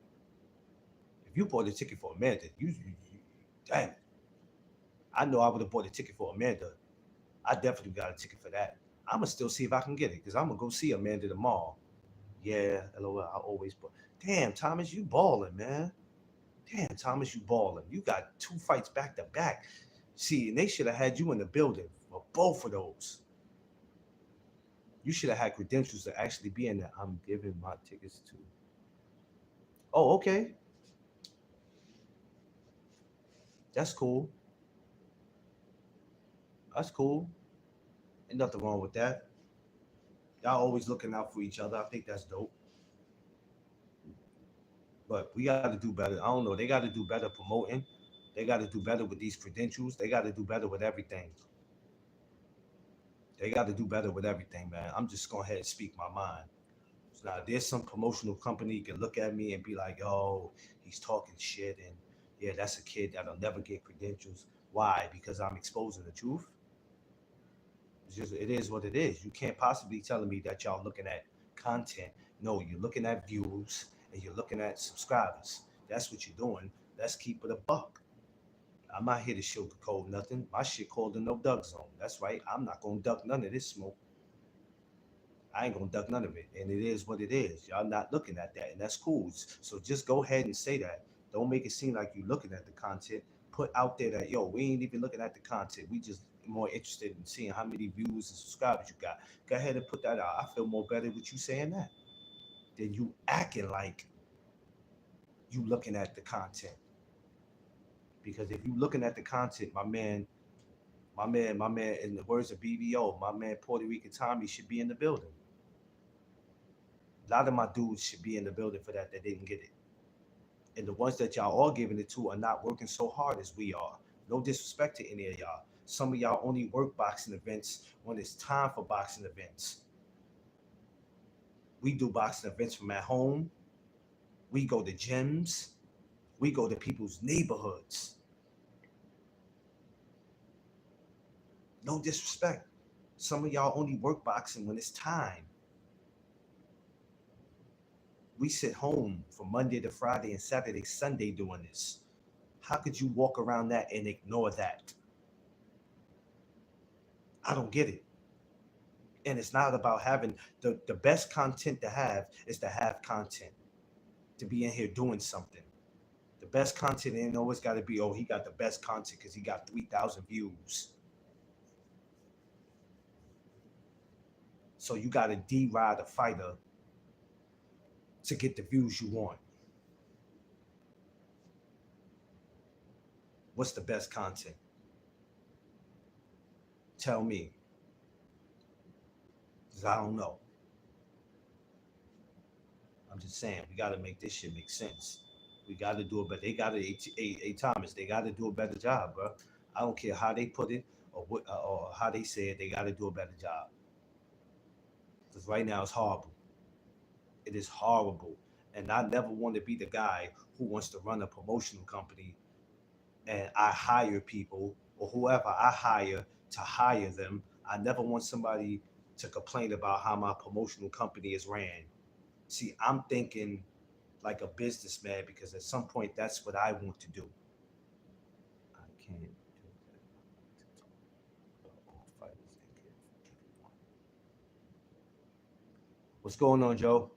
If you bought a ticket for Amanda, damn, I know I would have bought a ticket for Amanda. I definitely got a ticket for that. I'm gonna still see if I can get it because I'm gonna go see Amanda tomorrow. Yeah, LOL. I always bought. Damn, Thomas, you balling, man. Damn, Thomas, you balling. You got 2 fights back to back. See, and they should have had you in the building for both of those. You should have had credentials to actually be in there. I'm giving my tickets to. Oh, okay. That's cool. That's cool. Ain't nothing wrong with that. Y'all always looking out for each other. I think that's dope. But we got to do better. I don't know. They got to do better promoting. They got to do better with these credentials. They got to do better with everything. They got to do better with everything, man. I'm just going ahead and speak my mind. So now, there's some promotional company can look at me and be like, "Oh, he's talking shit," and yeah, that's a kid that'll never get credentials. Why? Because I'm exposing the truth. It's just it is what it is. You can't possibly telling me that y'all looking at content. No, you're looking at views and you're looking at subscribers. That's what you're doing. Let's keep it a buck. I'm not here to sugarcoat nothing. My shit called the no duck zone. That's right. I'm not gonna duck none of this smoke. I ain't gonna duck none of it. And it is what it is. Y'all not looking at that, and that's cool. So just go ahead and say that. Don't make it seem like you looking at the content. Put out there that yo, we ain't even looking at the content. We just more interested in seeing how many views and subscribers you got. Go ahead and put that out. I feel more better with you saying that than you acting like you looking at the content. Because if you looking at the content, my man, in the words of BBO, my man Puerto Rican Tommy should be in the building. A lot of my dudes should be in the building for that didn't get it. And the ones that y'all are giving it to are not working so hard as we are. No disrespect to any of y'all. Some of y'all only work boxing events when it's time for boxing events. We do boxing events from at home. We go to gyms. We go to people's neighborhoods. No disrespect. Some of y'all only work boxing when it's time. We sit home from Monday to Friday and Saturday, Sunday doing this. How could you walk around that and ignore that? I don't get it. And it's not about having the best content to have is to have content, to be in here doing something. The best content ain't always got to be, oh, he got the best content because he got 3,000 views. So you got to deride a fighter to get the views you want. What's the best content? Tell me, because I don't know. I'm just saying, we got to make this shit make sense. We got to do it, but they got to, Thomas, they got to do a better job, bro. I don't care how they put it or how they say it, they got to do a better job. Because right now it's horrible. It is horrible. And I never want to be the guy who wants to run a promotional company and I hire people or whoever I hire to hire them. I never want somebody to complain about how my promotional company is ran. See, I'm thinking like a businessman because at some point that's what I want to do. I can't do that. All fighters and give everyone. What's going on, Joe?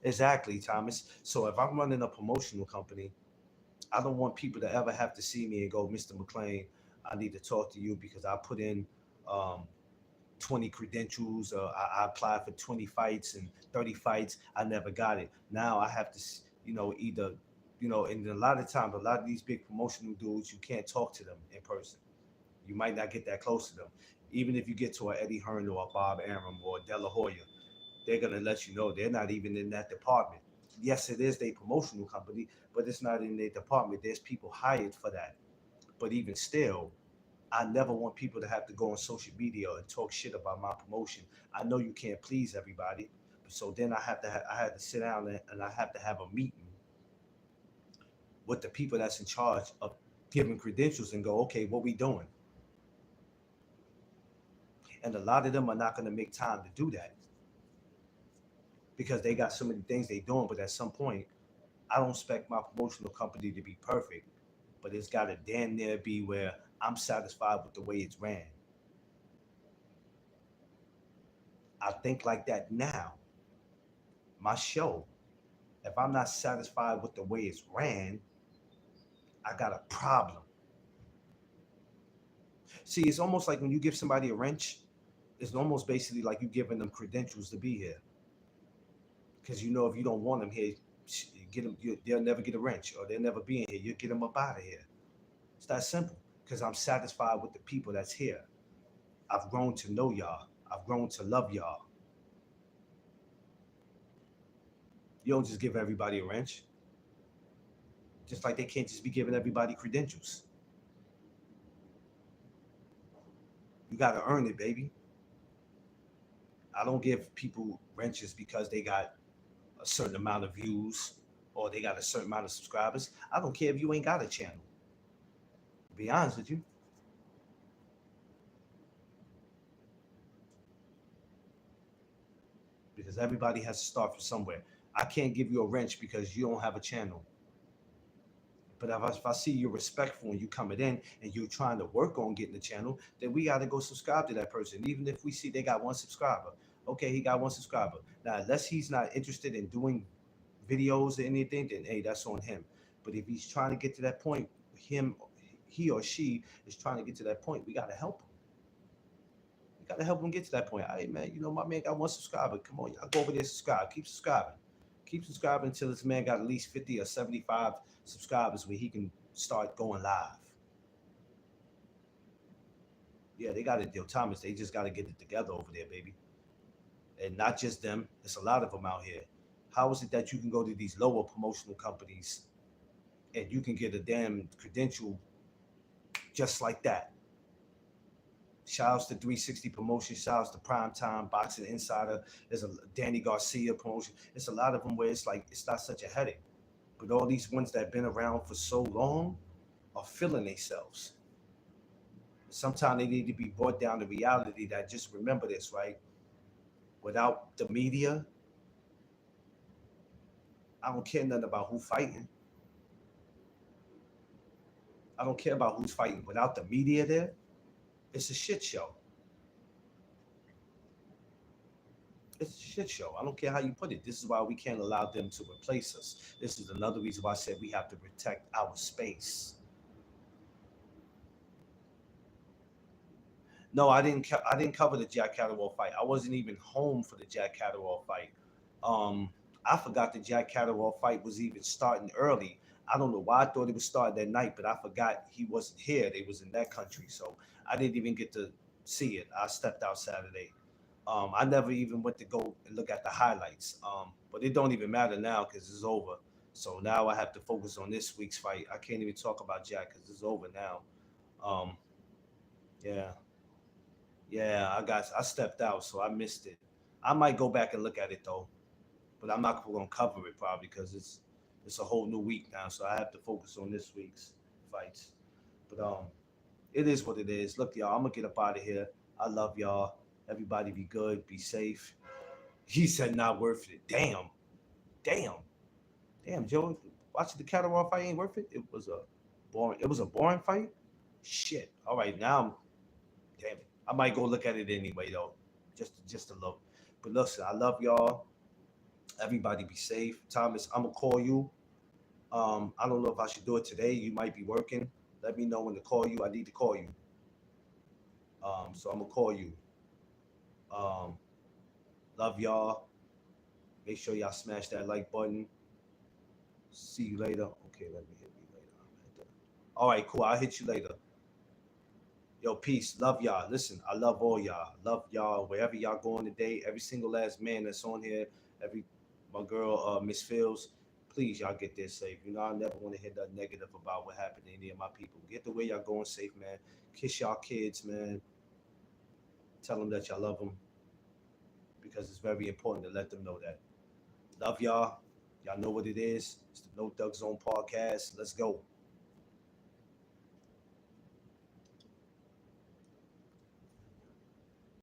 Exactly, Thomas. So if I'm running a promotional company, I don't want people to ever have to see me and go, Mr. McLean, I need to talk to you because I put in um, 20 credentials. I applied for 20 fights and 30 fights. I never got it. Now I have to, either, and a lot of times, a lot of these big promotional dudes, you can't talk to them in person. You might not get that close to them. Even if you get to a Eddie Hearn or a Bob Arum or a De La Hoya, they're gonna let you know they're not even in that department. Yes, it is a promotional company, but it's not in their department. There's people hired for that. But even still, I never want people to have to go on social media and talk shit about my promotion. I know you can't please everybody, so then I had to sit down and I have to have a meeting with the people that's in charge of giving credentials and go, okay, what we doing? And a lot of them are not going to make time to do that because they got so many things they doing. But at some point, I don't expect my promotional company to be perfect, but it's got to damn near be where I'm satisfied with the way it's ran. I think like that now. My show, if I'm not satisfied with the way it's ran, I got a problem. See, it's almost like when you give somebody a wrench, it's almost basically like you giving them credentials to be here. Because you know, if you don't want them here, get them. They'll never get a wrench, or they'll never be in here. You get them up out of here. It's that simple. Because I'm satisfied with the people that's here. I've grown to know y'all. I've grown to love y'all. You don't just give everybody a wrench. Just like they can't just be giving everybody credentials. You got to earn it, baby. I don't give people wrenches because they got a certain amount of views or they got a certain amount of subscribers. I don't care if you ain't got a channel. To be honest with you, because everybody has to start from somewhere. I can't give you a wrench because you don't have a channel. But if I see you're respectful and you coming in and you're trying to work on getting the channel, then we got to go subscribe to that person. Even if we see they got one subscriber, okay, he got one subscriber. Now, unless he's not interested in doing videos or anything, then hey, that's on him. But if he's trying to get to that point, him, he or she is trying to get to that point, we got to help him. We got to help him get to that point. Hey, man, my man got one subscriber. Come on, y'all go over there, subscribe. Keep subscribing. Keep subscribing until this man got at least 50 or 75 subscribers where he can start going live. Yeah, they got it, deal, Thomas. They just got to get it together over there, baby. And not just them. It's a lot of them out here. How is it that you can go to these lower promotional companies and you can get a damn credential just like that? Shouts to 360 Promotion, shouts to Primetime Boxing Insider. There's a Danny Garcia promotion. It's a lot of them where it's like it's not such a headache. But all these ones that have been around for so long are feeling themselves. Sometimes they need to be brought down to reality that just remember this, right? Without the media, I don't care nothing about who fighting. I don't care about who's fighting. Without the media there, it's a shit show. It's a shit show. I don't care how you put it. This is why we can't allow them to replace us. This is another reason why I said we have to protect our space. No, I didn't. I didn't cover the Jack Catterwall fight. I wasn't even home for the Jack Catterwall fight. Um, I forgot the Jack Catterwall fight was even starting early. I don't know why I thought it was starting that night, but I forgot he wasn't here. They was in that country, so I didn't even get to see it. I stepped out Saturday. I never even went to go and look at the highlights. But it don't even matter now because it's over. So now I have to focus on this week's fight. I can't even talk about Jack because it's over now. Um, yeah, yeah, I stepped out, so I missed it. I might go back and look at it though, but I'm not gonna cover it probably because it's a whole new week now, so I have to focus on this week's fights. But it is what it is. Look, y'all, I'm gonna get up out of here. I love y'all. Everybody be good, be safe. He said not worth it. Damn, damn, damn, Joe. Watching the Catterall fight ain't worth it. It was a boring. It was a boring fight. Shit. All right, now I'm damn it. I might go look at it anyway though, just to look. But listen, I love y'all. Everybody be safe. Thomas, I'm gonna call you. I don't know if I should do it today. You might be working. Let me know when to call you. I need to call you. So I'm gonna call you. Um, love y'all. Make sure y'all smash that like button. See you later. Okay, let me hit me later. All right, cool. I'll hit you later. Yo, peace. Love y'all. Listen, I love all y'all. Love y'all wherever y'all going today. Every single last man that's on here. Every my girl, Miss Fields. Please, y'all get there safe. You know, I never want to hear nothing negative about what happened to any of my people. Get the way y'all going safe, man. Kiss y'all kids, man. Tell them that y'all love them because it's very important to let them know that. Love y'all. Y'all know what it is. It's the No Thug Zone podcast. Let's go.